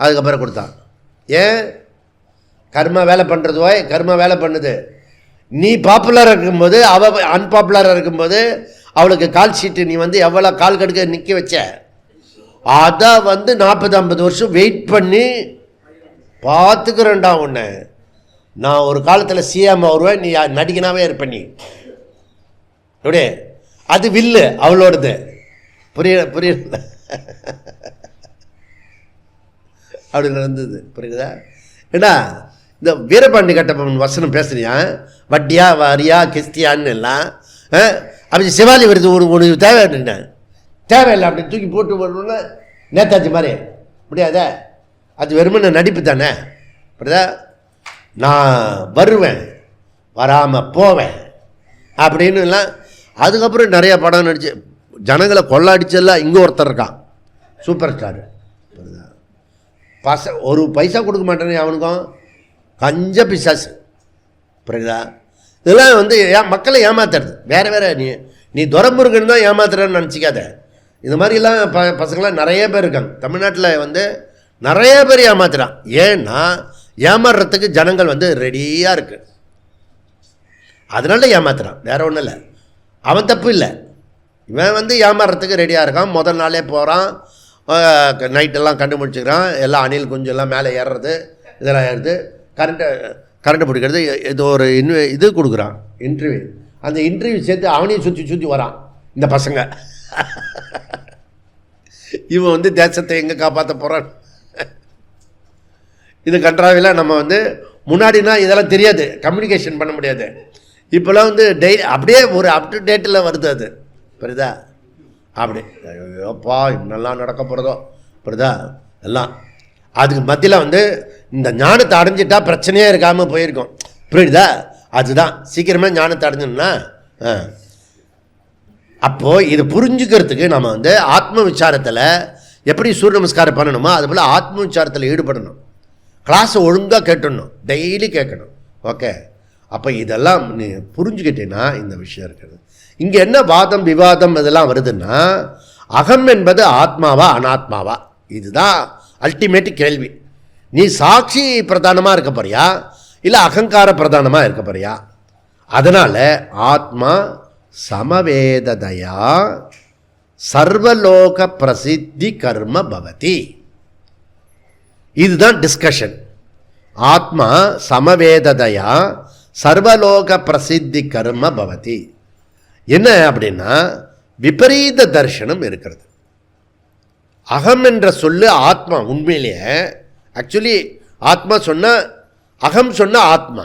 அதுக்கப்புறம் கொடுத்தான். ஏன்? கர்மா வேலை பண்ணுறது கர்மா வேலை பண்ணுது. நீ பாப்புலராக இருக்கும்போது அவள் அன்பாப்புலராக இருக்கும்போது அவளுக்கு கால் ஷீட்டு நீ வந்து எவ்வளோ கால் கடுக்க நிற்க வச்ச, அதை வந்து 40-50 வருஷம் வெயிட் பண்ணி பார்த்துக்கிறேன்டா உன்னை. நான் ஒரு காலத்தில் சிஎம் வருவேன், நீ நடிகனாகவே இருப்ப. நீ அப்படியே அது வில்லு அவளோடது. புரியல அப்படி நடந்தது. புரியுதா? ஏன்னா இந்த வீரபாண்டி கட்டபொம்மன் வசனம் பேசுறியா, வட்டியா வரியா கிறிஸ்தியான்னு எல்லாம். அப்படி சிவாலி வருது உனக்கு தேவையில்லை அப்படின்னு தூக்கி போட்டு வரணும்னா நேதாஜி மாதிரி முடியாதா? அது வெறுமனே நடிப்பு தானே. புரியுதா? நான் வருவேன், வராமல் போவேன் அப்படின்னு எல்லாம். அதுக்கப்புறம் நிறைய படம் நடிச்சு ஜனங்களை கொள்ளாடிச்செல்லாம். இங்கே ஒருத்தர் இருக்கான் சூப்பர் ஸ்டாரு. புரியுதா? ஒரு பைசா கொடுக்க மாட்டேன்னு அவனுக்கும் கஞ்ச பிசாசு. புரியுதா? இதெல்லாம் வந்து மக்களை ஏமாத்துறது. வேறு நீ துரமுருகன் தான் ஏமாத்துறன்னு நினச்சிக்காத. இந்த மாதிரிலாம் பசங்களாம் நிறைய பேர் இருக்காங்க தமிழ்நாட்டில். வந்து நிறைய பேர் ஏமாத்துறான். ஏன்னா ஏமாறுறதுக்கு ஜனங்கள் வந்து ரெடியாக இருக்கு, அதனால ஏமாத்துறான். வேற ஒன்றும் இல்லை, அவன் தப்பு இல்லை. இவன் வந்து ஏமாறுறதுக்கு ரெடியாக இருக்கான். முதல் நாளே போகிறான், நைட்டெல்லாம் கண்டுபிடிச்சிக்கிறான். எல்லாம் அணில் குஞ்செல்லாம் மேலே ஏறுறது, இதெல்லாம் ஏறுறது, கரண்ட்டை பிடிக்கிறது. இது ஒரு இது கொடுக்குறான் இன்டர்வியூ. அந்த இன்டர்வியூ சேர்த்து அவனையும் சுற்றி வரான் இந்த பசங்க. இவன் வந்து தேசத்தை எங்கே காப்பாற்ற போகிறான். இது கன்றாவிலாம் நம்ம வந்து முன்னாடினா இதெல்லாம் தெரியாது, கம்யூனிகேஷன் பண்ண முடியாது. இப்போலாம் வந்து டெய்லி அப்படியே ஒரு அப் டு டேட்டில் வருது அது. புரியுதா? அப்படி ஐயோப்பா இன்னெல்லாம் நடக்க போகிறதோ. புரியுதா? எல்லாம் அதுக்கு மத்தியில் வந்து இந்த ஞானத்தை அடைஞ்சிட்டா பிரச்சனையே இருக்காமல் போயிருக்கோம். புரியுதா? அதுதான் சீக்கிரமாக ஞானத்தை அடைஞ்சோம்னா. அப்போது இது புரிஞ்சுக்கிறதுக்கு நம்ம வந்து ஆத்ம விசாரத்தில் எப்படி சூரிய நமஸ்காரம் பண்ணணுமோ அதுபோல் ஆத்ம விசாரத்தில் ஈடுபடணும். கிளாஸை ஒழுங்காக கேட்டுடணும், டெய்லி கேட்கணும். ஓகே? அப்போ இதெல்லாம் நீ புரிஞ்சுக்கிட்டேன்னா இந்த விஷயம் இருக்கிறது. இங்கே என்ன வாதம் விவாதம் இதெல்லாம் வருதுன்னா, அகம் என்பது ஆத்மாவா அனாத்மாவா? இதுதான் அல்டிமேட் கேள்வி. நீ சாட்சி பிரதானமாக இருக்க போறியா இல்லை அகங்கார பிரதானமாக இருக்க போறியா? அதனால் ஆத்மா சமவேததையா சர்வலோக பிரசித்தி கர்ம பவதி. இதுதான் டிஸ்கஷன். ஆத்மா சமவேததையா சர்வலோக பிரசித்தி கர்ம பவதி. என்ன அப்படின்னா விபரீத தர்சனம் இருக்கிறது. அகம் என்ற சொல்லு ஆத்மா உண்மையிலேயே ஆக்சுவலி ஆத்மா சொன்ன அகம் சொன்ன ஆத்மா.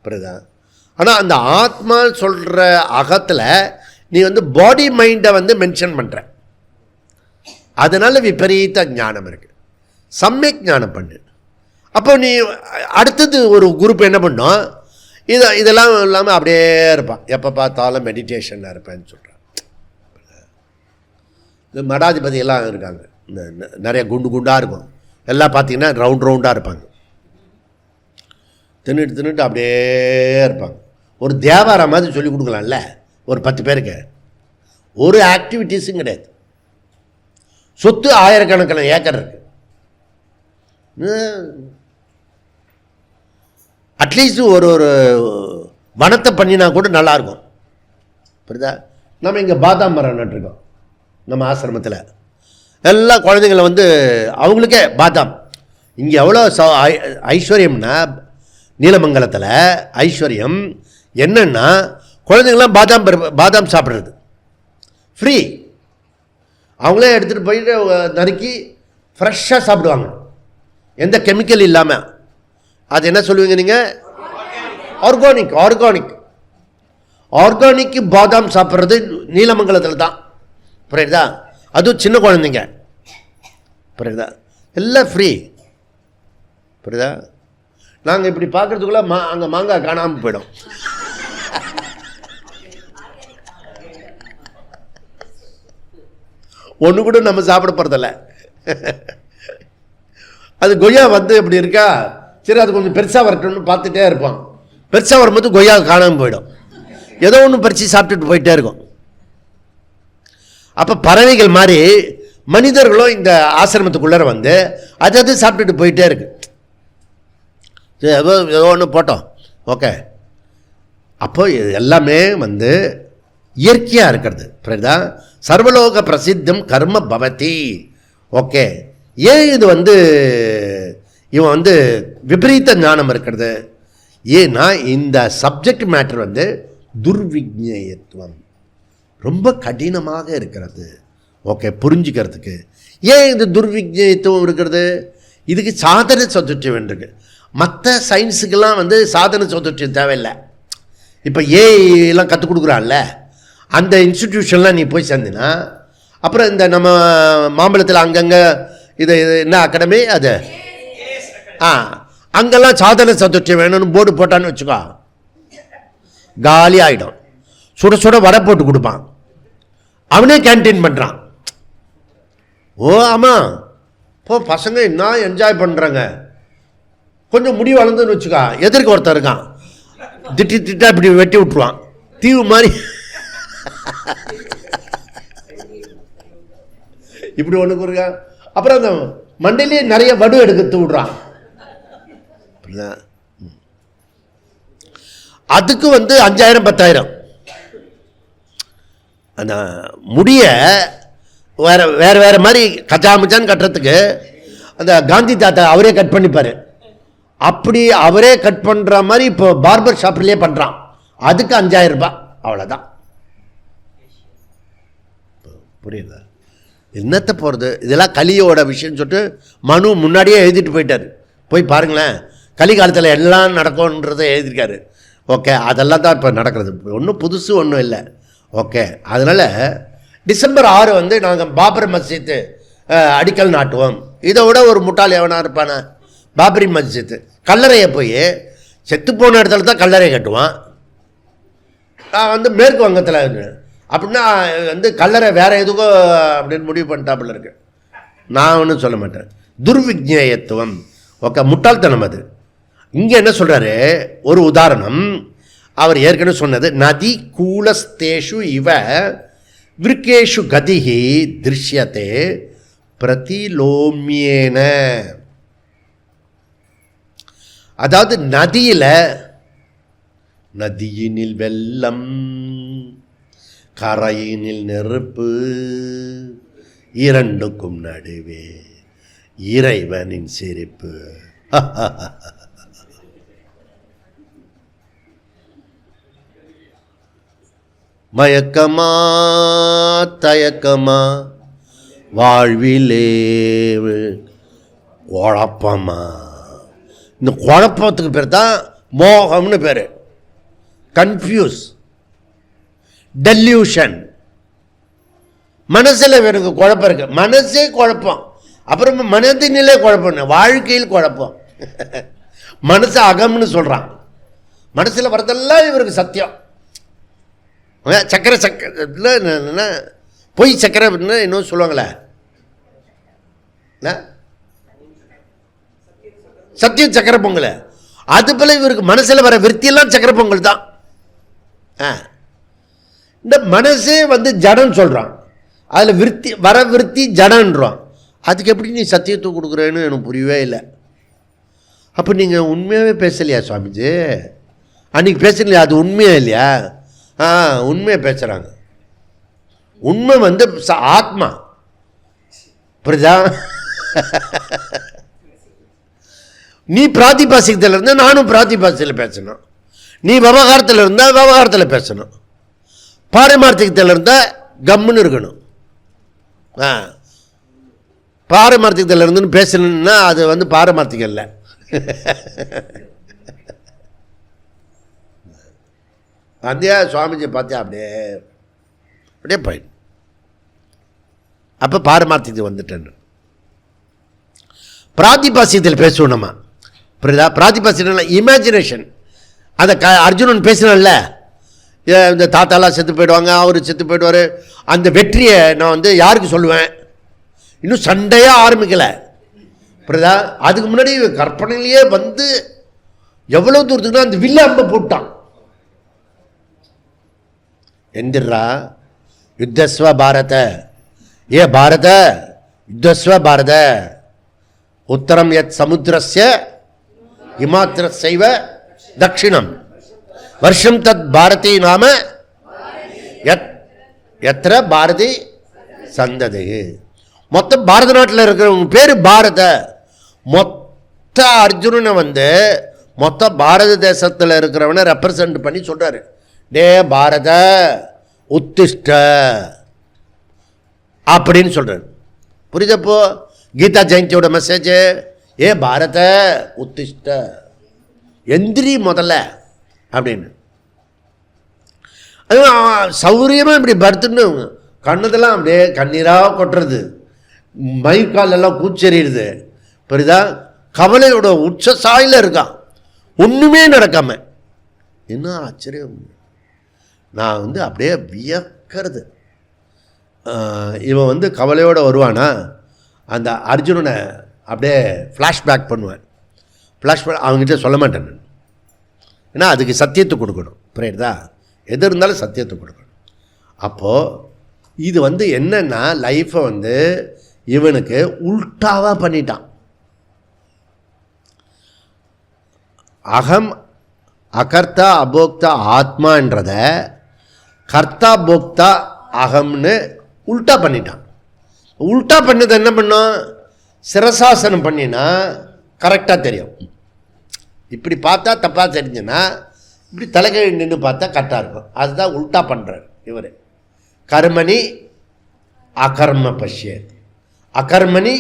புரியுதா? ஆனால் அந்த ஆத்மா சொல்கிற அகத்தில் நீ வந்து பாடி மைண்டை வந்து மென்ஷன் பண்ணுற, அதனால விபரீத ஞானம் இருக்குது. சமயக் ஞானம் பண்ணு. அப்போ நீ அடுத்தது ஒரு குரூப் என்ன பண்ணும், இதெல்லாம் இல்லாமல் அப்படியே இருப்பான், எப்போ பார்த்தாலும் மெடிடேஷனில் இருப்பேன்னு சொல்கிறான். இந்த மடாதிபதி எல்லாம் இருக்காங்க, இந்த நிறைய குண்டாக இருக்கும், எல்லாம் பார்த்தீங்கன்னா ரவுண்டாக இருப்பாங்க, தின்னுட்டு அப்படியே இருப்பாங்க. ஒரு தேவாரம் மாதிரி சொல்லி கொடுக்கலாம்ல ஒரு 10 பேருக்கு. ஒரு ஆக்டிவிட்டீஸும் கிடையாது. சொத்து ஆயிரக்கணக்கான ஏக்கர் இருக்கு. அட்லீஸ்ட் ஒரு வனத்தை பண்ணினா கூட நல்லாயிருக்கும். புரியுதா? நம்ம இங்கே பாதாம் மரம் நட்டுருக்கோம் நம்ம ஆசிரமத்தில். எல்லா குழந்தைங்களை வந்து அவங்களுக்கே பாதாம். இங்கே எவ்வளோ ஐஸ்வர்யம்னா, நீலமங்கலத்தில் ஐஸ்வர்யம் என்னன்னா குழந்தைங்களாம் பாதாம் சாப்பிட்றது ஃப்ரீ. அவங்களே எடுத்துகிட்டு போயிட்டு நறுக்கி ஃப்ரெஷ்ஷாக சாப்பிடுவாங்க, எந்த கெமிக்கல் இல்லாமல். அது என்ன சொல்லுவீங்க நீங்கள்? ஆர்கானிக். ஆர்கானிக் ஆர்கானிக் பாதாம் சாப்பிட்றது நீலமங்கலத்தில் தான். புரியுதா? அதுவும் சின்ன குழந்தைங்க. புரியுதா? எல்லாம் ஃப்ரீ. புரியுதா? நாங்கள் இப்படி பார்க்குறதுக்குள்ள அங்கே மாங்காய் காணாமல் போயிடும். ஒன்று கூட நம்ம சாப்பிட போகிறதில்ல. அது கொய்யா வந்து இப்படி இருக்கா, சரி அது கொஞ்சம் பெருசாக வரட்டும்னு பார்த்துட்டே இருப்போம். பெருசாக வரும்போது கொய்யா காணாமல் போயிடும். ஏதோ ஒன்று பறித்து சாப்பிட்டுட்டு போயிட்டே இருக்கும். அப்போ பறவைகள் மாதிரி மனிதர்களும் இந்த ஆசிரமத்துக்குள்ளே வந்து அது சாப்பிட்டுட்டு போயிட்டே இருக்கு. ஏதோ ஒன்று போட்டோம். ஓகே. அப்போ எல்லாமே வந்து இயற்கையாக இருக்கிறது. புரியுதா? சர்வலோக பிரசித்தம் கர்ம பவதி. ஓகே. ஏன் இது வந்து இவன் வந்து விபரீத ஞானம் இருக்கிறது? ஏன்னா இந்த சப்ஜெக்ட் மேட்டர் வந்து துர்விக்னேயத்துவம் ரொம்ப கடினமாக இருக்கிறது. ஓகே, புரிஞ்சுக்கிறதுக்கு. ஏன் இது துர்விக்னேயத்துவம் இருக்கிறது? இதுக்கு சாதன சதுர்த்தியம் இருக்கு. மற்ற சயின்ஸுக்கெல்லாம் வந்து சாதன சதுர்த்தியம் தேவையில்லை. இப்போ ஏஐலாம் கற்றுக் கொடுக்குறான்ல, அந்த இன்ஸ்டிடியூஷன்லாம் நீ போய் சேர்ந்தினா, அப்புறம் இந்த நம்ம மாம்பழத்தில் அங்கங்கே இது என்ன அகாடமி அது அங்கெல்லாம் சாதன சதுர்த்தியம் வேணும்னு போர்டு போட்டான்னு வச்சுக்கோ, காலி ஆகிடும். சுட சுட வடை போட்டு கொடுப்பான், அவனே கேன்டீன் பண்ணுறான். ஓ ஆமாம், இப்போ பசங்க என்ன என்ஜாய் பண்ணுறாங்க. கொஞ்சம் முடி வளர்ந்துன்னு வச்சுக்கா, எதிர்க்க ஒருத்தர் இருக்கான், திட்டா இப்படி வெட்டி விட்டுருவான், தீவு மாதிரி. இப்படி ஒன்று இருக்கா. அப்புறம் அந்த மண்டையிலேயே நிறைய வடு எடுத்து விடுறான். அதுக்கு வந்து 5000 10,000. அந்த முடிய வேற வேற வேற மாதிரி கச்சாமிச்சான்னு கட்டுறதுக்கு அந்த காந்தி தாத்தா அவரே கட் பண்ணிப்பார். அப்படி அவரே கட் பண்ணுற மாதிரி இப்போ பார்பர் ஷாப்லேயே பண்ணுறான். அதுக்கு 5000 ரூபாய், அவ்வளோதான். புரியுதா? என்னத்தை போகிறது? இதெல்லாம் கலியோட விஷயம்னு சொல்லிட்டு மனு முன்னாடியே எழுதிட்டு போயிட்டார். போய் பாருங்களேன், கலி காலத்தில் எல்லாம் நடக்கும்ன்றதை எழுதியிருக்காரு. ஓகே, அதெல்லாம் தான் இப்போ நடக்கிறது. ஒன்றும் புதுசு ஒன்றும் இல்லை. ஓகே, அதனால் டிசம்பர் 6 வந்து நாங்கள் பாபர் மஸ்ஜித்து அடிக்கல் நாட்டுவோம். இதை விட ஒரு முட்டாள் எவனா இருப்பானே? பாபரி மஸ்ஜித்து கல்லறையை போய் செத்து போன இடத்துல தான் கல்லறை கட்டுவான். நான் வந்து மேற்கு வங்கத்தில் அப்படின்னா வந்து கல்லறை வேறு எதுக்கோ அப்படின்னு முடிவு பண்ணிட்டாப்புல இருக்கு. நான் ஒன்றும் சொல்ல மாட்டேன். துர்விக்னேயத்துவம். ஓகே, முட்டாள்தனம் அது. இங்கே என்ன சொல்கிறாரு? ஒரு உதாரணம் அவர் ஏற்கனவே சொன்னது. நதி கூலஸ்தேஷு இவ விருக்கேஷு கதிஹி திருஷ்யத்தே பிரதிலோமியேன. அதாவது நதியினில் வெள்ளம், கரையினில் நெருப்பு, இரண்டுக்கும் நடுவே இறைவனின் சிரிப்பு. மயக்கமா தயக்கமா வாழ்விலே குழப்பமா. இந்த குழப்பத்துக்கு பேர் தான் மோகம்னு பேர். Confuse, delusion. மனசில் எனக்கு குழப்பம் இருக்கு, மனசே குழப்பம். அப்புறம் மனதினிலே குழப்பம், வாழ்க்கையில் குழப்பம். மனசு அகம்னு சொல்கிறான். மனசில் வரதெல்லாம் இவருக்கு சத்தியம். சக்கரை என்ன பொய் சக்கரை அப்படின்னு இன்னும் சொல்லுவாங்களே, சத்தியம் சக்கரை பொங்கல். அது போல இவருக்கு மனசில் வர விருத்தியெல்லாம் சக்கரை பொங்கல் தான். இந்த மனசே வந்து ஜடம் சொல்கிறான். அதில் விற்பி வர விற்பி ஜடன்றோம். அதுக்கு எப்படி நீ சத்தியத்தை கொடுக்குறேன்னு எனக்கு புரியவே இல்லை. அப்போ நீங்கள் உண்மையாகவே பேசலையா சுவாமிஜி? அன்றைக்கி பேசலையா? அது உண்மையா இல்லையா? உண்மையாக பேசுகிறாங்க. உண்மை வந்து ஆத்மா. புரியுதா? நீ பிராத்திபாசிகத்தில் இருந்தால் நானும் பிராத்திபாசியில் பேசணும். நீ விவகாரத்தில் இருந்தால் விவகாரத்தில் பேசணும். பாரமார்த்திகத்தில் இருந்தால் கம்முன்னு இருக்கணும். பாரமார்த்திகத்தில் இருந்துன்னு பேசணுன்னா அது வந்து பாரமார்த்திகம் இல்லை. அந்தியா சுவாமிஜி பார்த்தியா அப்படியே அப்படியே போயிடு. அப்போ பாரமார்த்திகத்துக்கு வந்துட்டேன்னு. பிராத்திபாசியத்தில் பேசுவோம் நம்ம. புரியுதா? பிராத்திபாசியம் இமேஜினேஷன். அந்த அர்ஜுனன் பேசினான்ல, இந்த தாத்தாலாம் செத்து போயிடுவாங்க, அவர் செத்து போயிடுவார். அந்த வெற்றியை நான் வந்து யாருக்கு சொல்லுவேன்? இன்னும் சண்டையாக ஆரம்பிக்கலை. புரியுதா? அதுக்கு முன்னாடி கற்பனையிலேயே வந்து எவ்வளோ தூரத்துக்குன்னா அந்த வில்ல அம்பை போட்டான். எந்திரா யுத்தஸ்வ பாரத, ஏ பாரத யுத்தஸ்வ பாரத, உத்தரம் யத் சமுத்திரஸ்ய ஹிமாத்திரஸ்யைவ தட்சிணம் வருஷம் தத் பாரதி நாம எத்திர பாரதி சந்ததி. மொத்தம் பாரத நாட்டில் இருக்கிறவங்க பேர் பாரத. மொத்த அர்ஜுனனை வந்து மொத்த பாரத தேசத்தில் இருக்கிறவனை ரெப்ரசன்ட் பண்ணி சொல்கிறாரு. டே பாரத உத்திஷ்ட அப்படின்னு சொல்கிறார். புரியுதப்போ? கீதா ஜெயந்தியோட மெசேஜ், ஏ பாரத உத்திஷ்ட, எந்திரி முதல்ல அப்படின்னு. அது சௌரியமாக இப்படி படுத்துன்னு கண்ணதெல்லாம் அப்படியே கண்ணீராக கொட்டுறது, மைக்காலெல்லாம் கூச்செறியுது. புரியுதா? கவலையோட உச்ச சாயில் இருக்கான், ஒன்றுமே நடக்காம. என்ன ஆச்சரியம்! நான் வந்து அப்படியே வியக்கிறது. இவன் வந்து கவலையோடு வருவானா, அந்த அர்ஜுனனை அப்படியே ஃப்ளாஷ்பேக் பண்ணுவேன். ஃப்ளாஷ்பேக் அவங்ககிட்ட சொல்ல மாட்டேன் நான். ஏன்னா அதுக்கு சத்தியத்தை கொடுக்கணும். புரியுதா? எது இருந்தாலும் சத்தியத்தை கொடுக்கணும். அப்போது இது வந்து என்னென்னா லைஃப்பை வந்து இவனுக்கு உல்டாவாக பண்ணிட்டான். அகம் அகர்த்தா அபோக்தா ஆத்மான்றத கர்த்தா போக்தா அகம்னு உல்டா பண்ணிட்டான். உல்டா பண்ணது என்ன பண்ணோம்? சிரசாசனம் பண்ணினா கரெக்டாக தெரியும். இப்படி பார்த்தா தப்பாக தெரிஞ்சுன்னா இப்படி தலைகீழ் நின்று பார்த்தா கரெக்டாக இருக்கும். அதுதான் உல்டா பண்ணுறார் இவர். கர்மணி அகர்ம பஷ்யத், அகர்மணி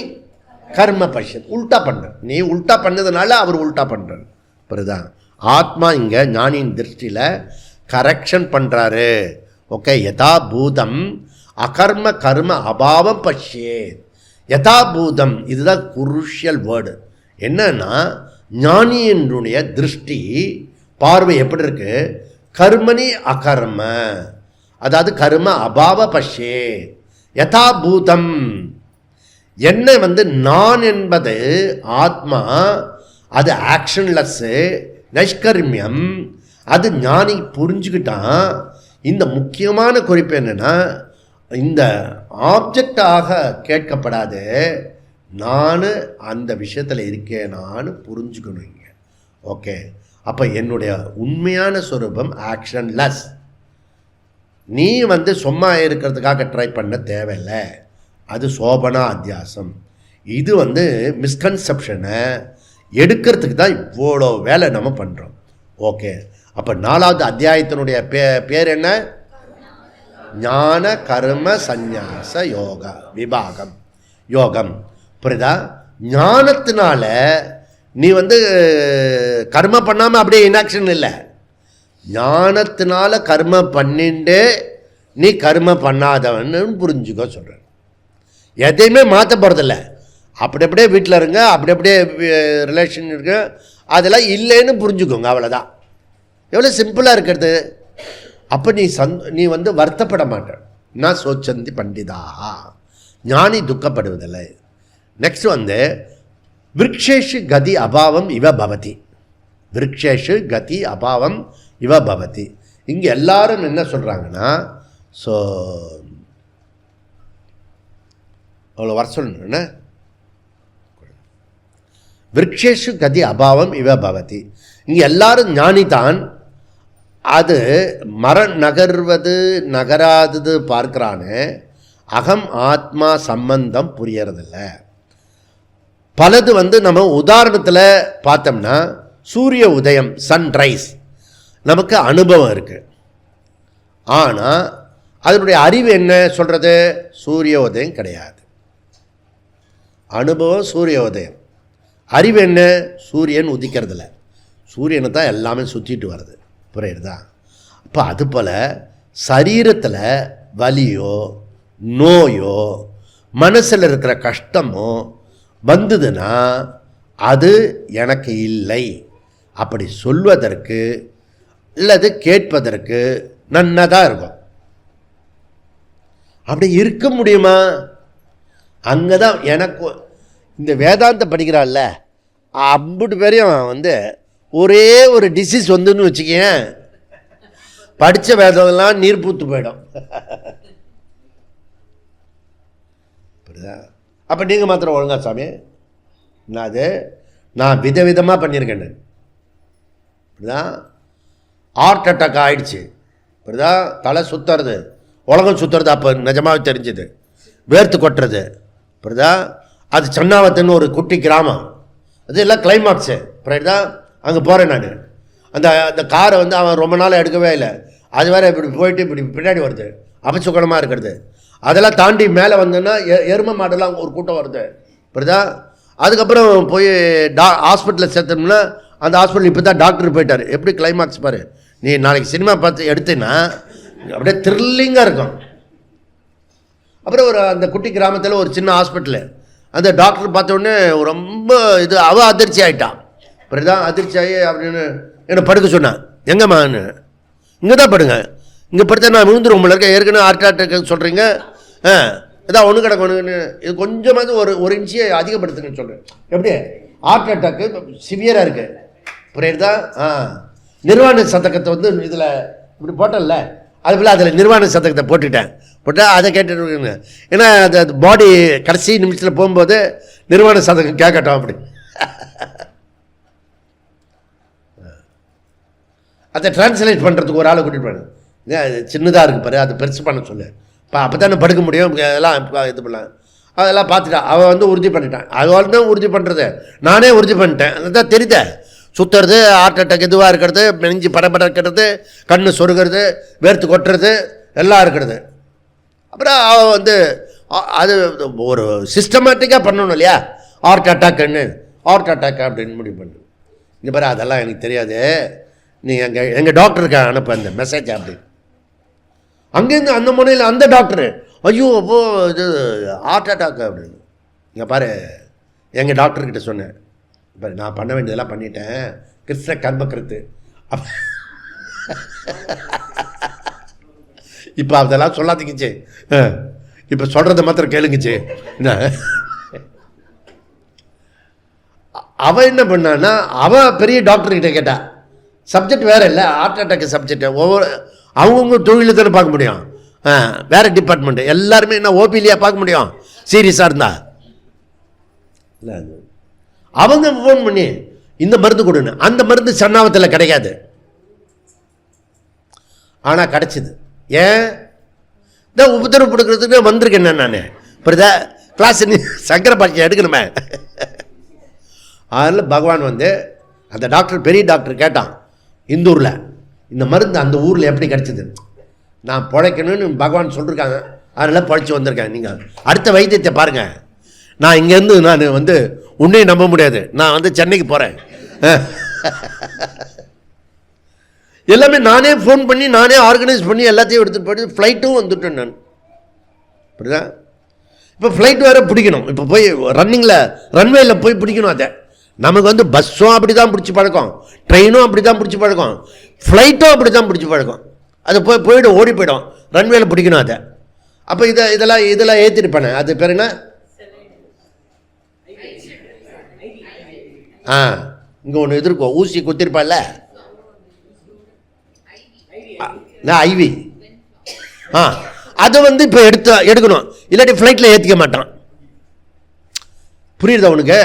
கர்ம பஷ்யத். உல்டா பண்ணுறார். நீ உல்டா பண்ணதுனால அவர் உல்டா பண்ணுறார். புரியுதான்? ஆத்மா இங்கே ஞானியின் திருஷ்டியில் கரெக்ஷன் பண்ணுறாரு. ஓகே, யதா பூதம் அகர்ம கர்ம அபாவம் பஷ்யேத். யதா பூதம், இதுதான் குருஷியல் வேர்டு. என்னன்னா ஞானியினுடைய திருஷ்டி பார்வை எப்படி இருக்கு? கர்மணி அகர்ம, அதாவது கர்ம அபாவ பஷ்யே. யதா பூதம் என்ன வந்து நான் என்பது ஆத்மா, அது ஆக்ஷன்லெஸ்ஸு, நைஷ்கர்மியம். அது ஞானி புரிஞ்சுக்கிட்டான். இந்த முக்கியமான குறிப்பு என்னென்னா, இந்த ஆப்ஜெக்டாக கேட்கப்படாது, நான் அந்த விஷயத்தில் இருக்கேனான்னு புரிஞ்சுக்கணும் இங்கே. ஓகே, அப்போ என்னுடைய உண்மையான ஸ்வரூபம் ஆக்ஷன்லெஸ். நீ வந்து சும்மா இருக்கிறதுக்காக ட்ரை பண்ண தேவையில்லை. அது சோபனா அத்தியாசம். இது வந்து மிஸ்கன்செப்ஷனை எடுக்கிறதுக்கு தான் இவ்வளோ வேலை நம்ம பண்ணுறோம். ஓகே, அப்போ 4வது அத்தியாயத்தினுடைய பேர் என்ன? ஞான கர்ம சந்நியாச யோகா விபாகம் யோகம். புரியுதா? ஞானத்தினால நீ வந்து கர்ம பண்ணாமல் அப்படியே இனாக்ஷன் இல்லை. ஞானத்தினால கர்ம பண்ணிட்டு நீ கர்ம பண்ணாதவன்னு புரிஞ்சுக்க சொல்கிறேன். எதையுமே மாற்ற போகிறதில்ல. அப்படி அப்படியே வீட்டில் இருங்க, அப்படி அப்படியே ரிலேஷன் இருக்கு, அதெல்லாம் இல்லைன்னு புரிஞ்சுக்கோங்க. அவ்வளோதான். எவ்வளோ சிம்பிளாக இருக்கிறது. அப்போ நீ வந்து வருத்தப்பட மாட்டேன். நான் சோச்சந்தி பண்டிதா, ஞானி துக்கப்படுவதில்லை. நெக்ஸ்ட் வந்து விருக்ஷேஷு கதி அபாவம் இவ பவதி. விருக்ஷேஷு கதி அபாவம் இவ பவதி. இங்கே எல்லாரும் என்ன சொல்கிறாங்கன்னா, ஸோ அவ்வளோ வர சொல்லணும். என்ன விருட்சேஷு கதி அபாவம் இவ பவதி. இங்கே எல்லாரும் ஞானிதான், அது மரம் நகர்வது நகராதது பார்க்குறான்னு அகம் ஆத்மா சம்பந்தம் புரியறதில்ல. பலது நம்ம உதாரணத்தில் பார்த்தோம்னா சூரிய உதயம், சன்ரைஸ், நமக்கு அனுபவம் இருக்குது. ஆனால் அதனுடைய அறிவு என்ன சொல்கிறது? சூரிய உதயம் கிடையாது. அனுபவம் சூரிய உதயம். அறிவு என்ன? சூரியன் உதிக்கிறதில்ல, சூரியனை தான் எல்லாமே சுற்றிட்டு வருது. புரியுறதா? அப்போ அதுபோல் சரீரத்தில் வலியோ நோயோ மனசில் இருக்கிற கஷ்டமோ வந்ததுன்னா அது எனக்கு இல்லை அப்படி சொல்வதற்கு இல்லது கேட்பதற்கு நன்னதாக இருக்கும். அப்படி இருக்க முடியுமா? அங்கே தான் எனக்கு இந்த வேதாந்தம் படிக்கிறாள்ல அம்புட்டு பேரையும் ஒரே ஒரு டிசீஸ் வந்துன்னு வச்சுக்கேன், படித்த வேதம்லாம் நீர் பூத்து போயிடும். புரியுதா? அப்போ நீங்கள் மாத்திரம் ஒழுங்கா சாமி, நான் விதவிதமாக பண்ணியிருக்கேன். புரியுதா? ஹார்ட் அட்டாக் ஆகிடுச்சு. புரியுதா? தலை சுற்றுறது, உலகம் சுற்றுறது. அப்போ நிஜமாவே தெரிஞ்சுது. வேர்த்து கொட்டுறது. புரியுதா? அது சன்னாவத்துன்னு ஒரு குட்டி கிராமம், அது எல்லாம் கிளைமாக்ஸு. புரியுதா? அங்கே போகிறேன் நான். அந்த காரை அவன் ரொம்ப நாள் எடுக்கவே இல்லை. அது வேறு இப்படி போயிட்டு இப்படி பின்னாடி வருது, அபசுகலமாக இருக்கிறது. அதெல்லாம் தாண்டி மேலே வந்தோன்னா எருமை மாடெல்லாம் ஒரு கூட்டம் வருது. புரியுதா? அதுக்கப்புறம் போய் ஹாஸ்பிட்டலில் சேர்த்தோம்னா அந்த ஹாஸ்பிட்டல் இப்போ தான் டாக்டர் போயிட்டார். எப்படி கிளைமாக்ஸ் பாரு. நீ நாளைக்கு சினிமா பார்த்து எடுத்தீங்கன்னா அப்படியே த்ரில்லிங்காக இருக்கும். அப்புறம் அந்த குட்டி கிராமத்தில் ஒரு சின்ன ஹாஸ்பிட்டலு, அந்த டாக்டர் பார்த்தோடனே ரொம்ப அதிர்ச்சி ஆகிட்டான். புரியுதா? அதிர்ச்சி ஆகி அப்படின்னு என்னை படுக்க சொன்னான். எங்கம்மான்னு? இங்கே தான் படுங்க, இங்கே படுத்தா நான் விழுந்துரும் உங்களை இருக்க, ஏற்கனவே ஹார்ட் அட்டாக் சொல்கிறீங்க, இதான் ஒன்று கிடக்கு ஒன்றுன்னு, இது கொஞ்சமாவது ஒரு இன்ச்சியை அதிகப்படுத்துங்கன்னு சொல்கிறேன். எப்படி? ஹார்ட் அட்டாக்கு சிவியராக இருக்குது. புரியுதா? நிர்வாண சதகத்தை இதில் இப்படி போட்டல, அது போல் அதில் நிர்வாண சதகத்தை போட்டால் அதை கேட்டுருக்குங்க. ஏன்னா அது பாடி கடைசி நிமிஷத்தில் போகும்போது நிர்வாண சதகம் கேட்கட்டும். அப்படி அதை டிரான்ஸ்லேட் பண்ணுறதுக்கு ஒரு ஆளை கூட்டிகிட்டு போனேன். அது சின்னதாக இருக்குது பாரு, அது பெருசு பண்ண சொல்லு. அப்போ தானே படுக்க முடியும். அதெல்லாம் இது பண்ணலாம். அதெல்லாம் பார்த்துட்டா அவன் உறுதி பண்ணிட்டான். அவள் தான் உறுதி பண்ணுறது, நானே உறுதி பண்ணிட்டேன். அதுதான் தெரியுத, சுற்றுறது, ஹார்ட் அட்டாக் இதுவாக இருக்கிறது, நெஞ்சு படப்பட இருக்கிறது, கண்ணு சொருகிறது, வேர்த்து கொட்டுறது எல்லாம் இருக்கிறது. அப்புறம் அவன் அது ஒரு சிஸ்டமேட்டிக்காக பண்ணணும் இல்லையா? ஹார்ட் அட்டாக்குன்னு, ஹார்ட் அட்டாக் அப்படின்னு முடிவு பண்ணு. இங்கே பாரு, அதெல்லாம் எனக்கு தெரியாது, நீ எங்கள் டாக்டருக்கு அனுப்ப அந்த மெசேஜ் அப்படி. அங்கேருந்து அந்த முனையில் அந்த டாக்டரு, ஐயோ அப்போ இது ஹார்ட் அட்டாக் அப்படின்னு. இங்கே பாரு, எங்கள் டாக்டர்கிட்ட சொன்னேன், பாரு நான் பண்ண வேண்டியதெல்லாம் பண்ணிட்டேன், கிருஷ்ண கர்மக்கிருத்து. இப்போ அதெல்லாம் சொல்லாதீங்கச்சு, இப்போ சொல்கிறத மாத்திரம் கேளுங்கச்சு. அவள் என்ன பண்ணான்னா, அவள் பெரிய டாக்டர்கிட்ட கேட்டா, சப்ஜெக்ட் வேறு இல்லை, ஹார்ட் அட்டாக் சப்ஜெக்ட். அவங்கவுங்க தொழில் தானே பார்க்க முடியும், வேறு டிபார்ட்மெண்ட்டு. எல்லாருமே என்ன ஓபிலியாக பார்க்க முடியும் சீரியஸாக இருந்தா? இல்லை, அவங்க ஃபோன் பண்ணி இந்த மருந்து கொடுன்னு. அந்த மருந்து சன்னாவத்தில் கிடைக்காது, ஆனால் கிடச்சிது. ஏன்? இந்த உபத்திரவு கொடுக்கறதுக்கு வந்திருக்கேன் நான். புரியுதா? கிளாஸ் சங்கர பாக்கியம் எடுக்கணுமே. அதில் பகவான் அந்த டாக்டர், பெரிய டாக்டர் கேட்டான், இந்தூரில் இந்த மருந்து அந்த ஊரில் எப்படி கிடச்சிது? நான் பிழைக்கணும்னு பகவான் சொல்லியிருக்காங்க, அதனால் பிழைச்சி வந்திருக்கேன். நீங்கள் அடுத்த வைத்தியத்தை பாருங்கள். நான் இங்கேருந்து நான் உன்னையும் நம்ப முடியாது, நான் சென்னைக்கு போகிறேன். எல்லாமே நானே ஃபோன் பண்ணி நானே ஆர்கனைஸ் பண்ணி எல்லாத்தையும் எடுத்துகிட்டு போய்ட்டு ஃப்ளைட்டும் வந்துட்டேன் நான். புரியுதா? இப்போ ஃப்ளைட் வேறு பிடிக்கணும். இப்போ போய் ரன்னிங்கில் ரன்வேயில் போய் பிடிக்கணும். அதை நமக்கு பஸ்ஸும் அப்படி தான் பிடிச்சி பழக்கம், ட்ரெயினும் அப்படி தான் பிடிச்சி பழக்கம், ஃப்ளைட்டும் அப்படி தான் பிடிச்சி பழக்கம். அது போயிடும், ஓடி போயிடும், ரன்வேயில் பிடிக்கணும் அதை. அப்போ இதெல்லாம் ஏற்றிருப்பானே, அது பேர் என்ன? இங்கே ஒன்று எதிர்க்கும், ஊசி குத்திருப்பான்ல, ஐவி. அதை இப்போ எடுக்கணும், இல்லாட்டி ஃப்ளைட்டில் ஏற்றிக்க மாட்டான். புரியுது அவனுக்கு.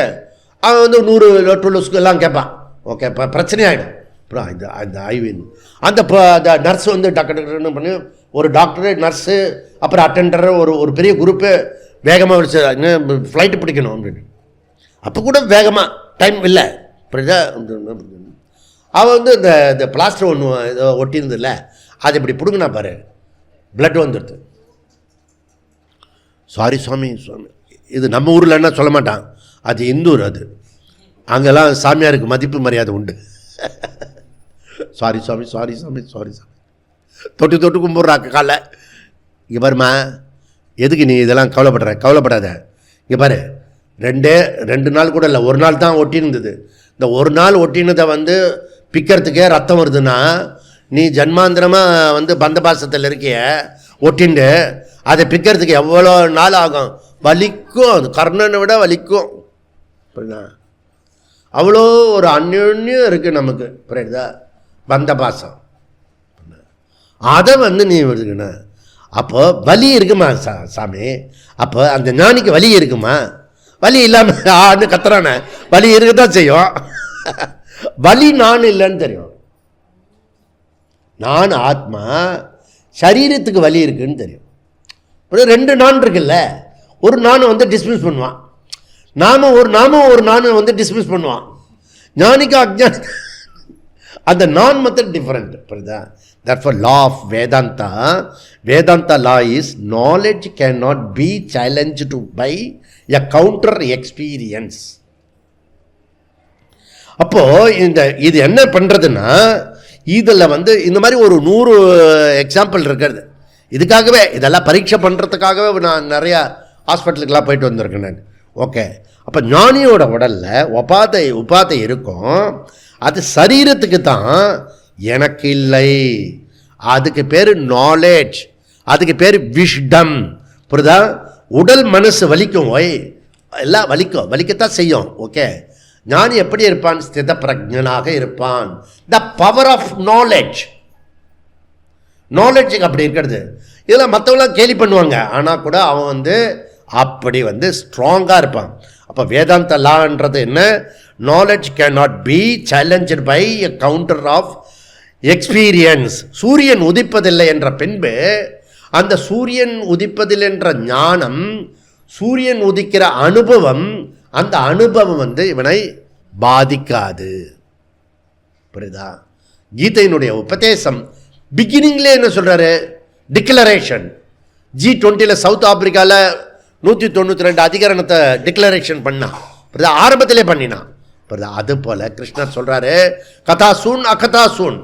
அவன் வந்து 100 டூலஸ்க்கு எல்லாம் கேட்பான். ஓகே, இப்போ பிரச்சனையாகிடும். அப்புறம் அந்த ஐவின் அந்த நர்ஸ் வந்து டக்குன்னு பண்ணி ஒரு டாக்டரு, நர்ஸு, அப்புறம் அட்டெண்டரு, ஒரு பெரிய குரூப்பு வேகமாக வச்சு ஃப்ளைட்டு பிடிக்கணும் அப்படின்னு. அப்போ கூட வேகமாக டைம் இல்லை. புரியுதா? அவன் வந்து இந்த பிளாஸ்டர் ஒன்று ஏதோ ஒட்டியிருந்ததில்ல, அது இப்படி பிடுங்கினா பாரு, பிளட் வந்துடுது. சாரி சுவாமி, இது நம்ம ஊரில் என்ன சொல்ல மாட்டான், அது இந்தூர். அது அங்கெல்லாம் சாமியாருக்கு மதிப்பு மரியாதை உண்டு. சாரி சுவாமி, சாரி சாமி, சாரி சாமி, தொட்டு கும்பிட்றாக்க காலை. இங்கே பாருமா, எதுக்கு நீ இதெல்லாம் கவலைப்படாத. இங்கே பாரு, 2 நாள் கூட இல்லை, 1 நாள் தான் ஒட்டியிருந்தது. இந்த 1 நாள் ஒட்டினதை வந்து பிக்கிறதுக்கே ரத்தம் வருதுன்னா, நீ ஜன்மாந்திரமாக வந்து பந்தபாசத்தில் இருக்கிய ஒட்டிண்டு அதை பிக்கிறதுக்கு எவ்வளோ நாள் ஆகும்? வலிக்கும், அது கர்ணனை விட வலிக்கும். புரியுதா? அவ்வளோ ஒரு அந்யோன்யம் இருக்குது நமக்கு. புரியுதா? பந்தபாசம் அதை வந்து நீ எடுக்கணும். அப்போ வலி இருக்குமா சாமி? அப்போ அந்த ஞானிக்கு வலி இருக்குமா? வலி இல்லாமல் ஆன்னு கத்துறானே, வலி இருக்குதான் செய்யும். வலி நான் இல்லைன்னு தெரியும். நான் ஆத்மா, சரீரத்துக்கு வலி இருக்குன்னு தெரியும். 2 நான் இருக்குல்ல, ஒரு நான் வந்து டிஸ்மிஸ் பண்ணுவான், ஒரு நான் வந்து டிஸ்மிஸ் பண்ணுவான். ஞானிக்கு அஜ்ஞானி அந்த நான் மெத்தட் டிஃபரெண்ட். புரியுதா? Therefore law of Vedanta law is knowledge cannot be challenged by a counter experience. அப்போ இது என்ன பண்றதுன்னா, இதில் வந்து இந்த மாதிரி ஒரு 100 எக்ஸாம்பிள் இருக்கிறது. இதுக்காகவே இதெல்லாம் பரீட்சை பண்ணுறதுக்காகவே நான் நிறையா ஹாஸ்பிட்டலுக்கெல்லாம் போயிட்டு வந்திருக்கேன் நான். ஓகே, அப்போ ஞானியோட உடலில் உபாதை இருக்கும், அது சரீரத்துக்கு தான், எனக்கு இல்லை. அதுக்கு பேர் நாலேஜ், அதுக்கு பேர் விஷ்டம். புரியுதா? உடல் மனசு வலிக்கும், எல்லாம் வலிக்கத்தான் செய்யும். ஓகே, ஞானி எப்படி இருப்பான்? ஸ்தித பிரஜனாக இருப்பான். த பவர் ஆஃப் நாலேஜுக்கு அப்படி இருக்கிறது. இதெல்லாம் மற்றவங்களாம் கேலி பண்ணுவாங்க, ஆனால் கூட அவன் வந்து அப்படி வந்து ஸ்ட்ராங்காக இருப்பான். அப்போ வேதாந்த லான்றது என்ன? Knowledge can not be challenged by a counter of experience. சூரியன் உதிப்பதில்லை என்ற பின்பு அந்த சூரியன் உதிப்பதில்லை என்ற ஞானம், சூரியன் உதிக்கிற அனுபவம், அந்த அனுபவம் வந்து இவனை பாதிக்காது. புரியுதா? கீதையினுடைய உபதேசம் பிகினிங்லேயே என்ன சொல்கிறாரு? டிக்ளரேஷன். G20 சவுத் ஆப்பிரிக்காவில் 192 அதிகரணத்தை டிக்ளரேஷன் பண்ணான். புரியுதா? ஆரம்பத்திலே பண்ணினான். புரியுதா? அது போல் கிருஷ்ணர் சொல்கிறாரு, கதாசூன் அகதாசூன்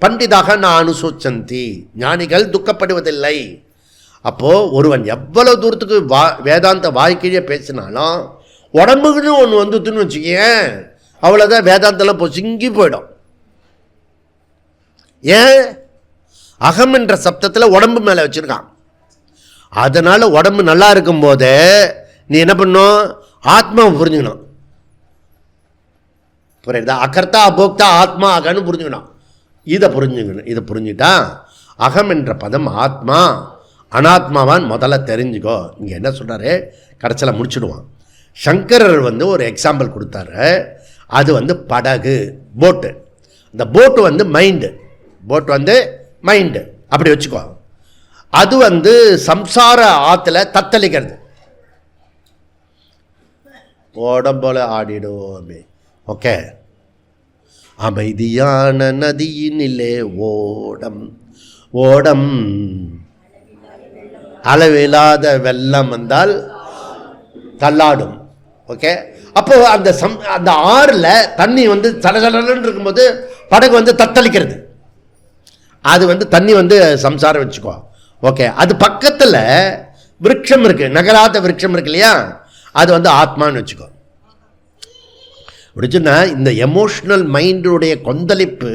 பண்டிதாக நான் அனுசோச்சந்தி, ஞானிகள் துக்கப்படுவதில்லை. அப்போது ஒருவன் எவ்வளோ தூரத்துக்கு வேதாந்த வாய்க்கீழே பேசினாலும் உடம்புக்குன்னு ஒன்று வந்துட்டுன்னு வச்சுக்கேன், அவ்வளோதான், வேதாந்தெல்லாம் பொசுங்கி போயிடும். ஏன்? அகம் என்ற சப்தத்தில் உடம்பு மேலே வச்சுருக்கான். அதனால் உடம்பு நல்லா இருக்கும்போதே நீ என்ன பண்ணும்? ஆத்மாவை புரிஞ்சுக்கணும். புரியுதா? அகர்த்தா அபோக்தா ஆத்மா அகன்னு புரிஞ்சுக்கணும். இதை புரிஞ்சுட்டா அகம் என்ற பதம் ஆத்மா அனாத்மாவான் முதல்ல தெரிஞ்சுக்கோ. இங்கே என்ன சொல்கிறாரு? கடைசியில் முடிச்சுடுவான். சங்கரர் வந்து ஒரு எக்ஸாம்பிள் கொடுத்தாரு. அது வந்து படகு, போட்டு. இந்த போட்டு வந்து மைண்டு அப்படி வச்சுக்கோ. அது வந்து சம்சார ஆற்றுல தத்தளிக்கிறது, உடம்போல ஆடிடுவோமே. ஓகே, அமைதியான நதியினிலே ஓடம் அளவில்லாத வெள்ளம் வந்தால் தள்ளாடும். ஓகே, அப்போ அந்த ஆறுல தண்ணி வந்து சலசலன்னு இருக்கும்போது படகு வந்து தத்தளிக்கிறது. அது வந்து தண்ணி வந்து சம்சாரம் வச்சுக்கோ. ஓகே, அது பக்கத்தில் விருட்சம் இருக்கு, நகராத விருட்சம் இருக்கு இல்லையா, அது வந்து ஆத்மான்னு வச்சுக்கோ. அப்படின்னா இந்த எமோஷ்னல் மைண்டுடைய கொந்தளிப்பு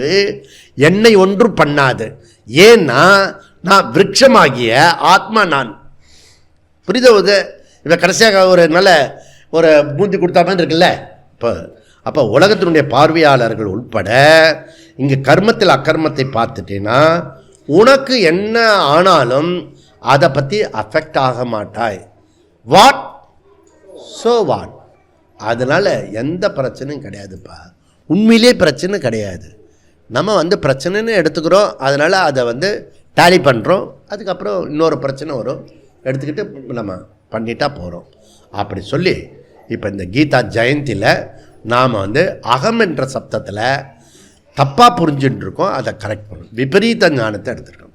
என்னை ஒன்று பண்ணாது. ஏன்னா நான் விருட்சமாகிய ஆத்மா நான். புரியுது? இப்போ கடைசியாக ஒரு நல்ல ஒரு மூஞ்சி கொடுத்தா மாதிரி இருக்குல்ல. அப்போ உலகத்தினுடைய பார்வையாளர்கள் உட்பட இங்கே கர்மத்தில் அக்கர்மத்தை பார்த்துட்டேன்னா உனக்கு என்ன ஆனாலும் அதை பற்றி அஃபெக்ட் ஆக மாட்டாய். வாட்? அதனால் எந்த பிரச்சனையும் கிடையாதுப்பா. உண்மையிலே பிரச்சனை கிடையாது. நம்ம பிரச்சனைன்னு எடுத்துக்கிறோம், அதனால் அதை டேலி பண்ணுறோம். அதுக்கப்புறம் இன்னொரு பிரச்சனை வரும், எடுத்துக்கிட்டு நம்ம பண்ணிட்டா போகிறோம். அப்படி சொல்லி இப்போ இந்த கீதா ஜெயந்தியில் நாம் அகம் என்ற சப்தத்தில் தப்பாக புரிஞ்சுட்டு இருக்கோம். அதை கரெக்ட் பண்ணணும். விபரீத ஞானத்தை எடுத்துருக்கோம்.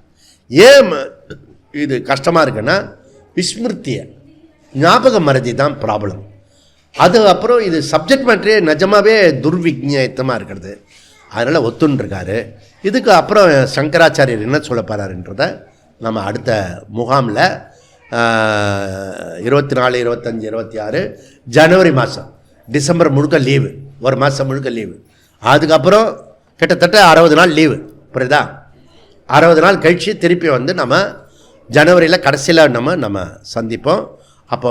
ஏன் இது கஷ்டமாக இருக்குன்னா, விஸ்மிருத்தியை ஞாபக மறதி தான் ப்ராப்ளம். அது அப்புறம் இது சப்ஜெக்ட் மேட்ரே நிஜமாகவே துர்விக்ஞயத்தமாக இருக்கிறது. அதனால் ஒத்துன்ருக்காரு. இதுக்கு அப்புறம் சங்கராச்சாரியர் என்ன சொல்ல போகிறாருன்றதை நம்ம அடுத்த முகாமில் 24, 25, 26 ஜனவரி மாதம், டிசம்பர் முழுக்க லீவு, ஒரு மாதம் முழுக்க லீவு. அதுக்கப்புறம் கிட்டத்தட்ட 60 நாள் லீவு, புரியுதா? 60 நாள் கழித்து திருப்பி நம்ம ஜனவரியில் கடைசியில் நம்ம சந்திப்போம். அப்போ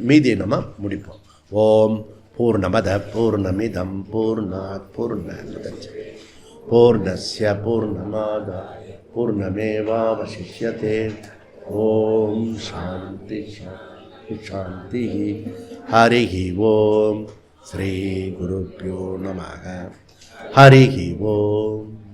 மீதியை நம்ம முடிப்போம். ஓம் பூர்ணமத பூர்ணமிதம் பூர்ணாத் பூர்ணமுதச்யதே பூர்ணஸ்ய பூர்ணமாதாய பூர்ணமேவாவசிஷ்யதே. ஓம் சாந்தி சாந்தி. ஹரி ஓம். ஸ்ரீ குருப்யோ நமः. ஹரி ஓம்.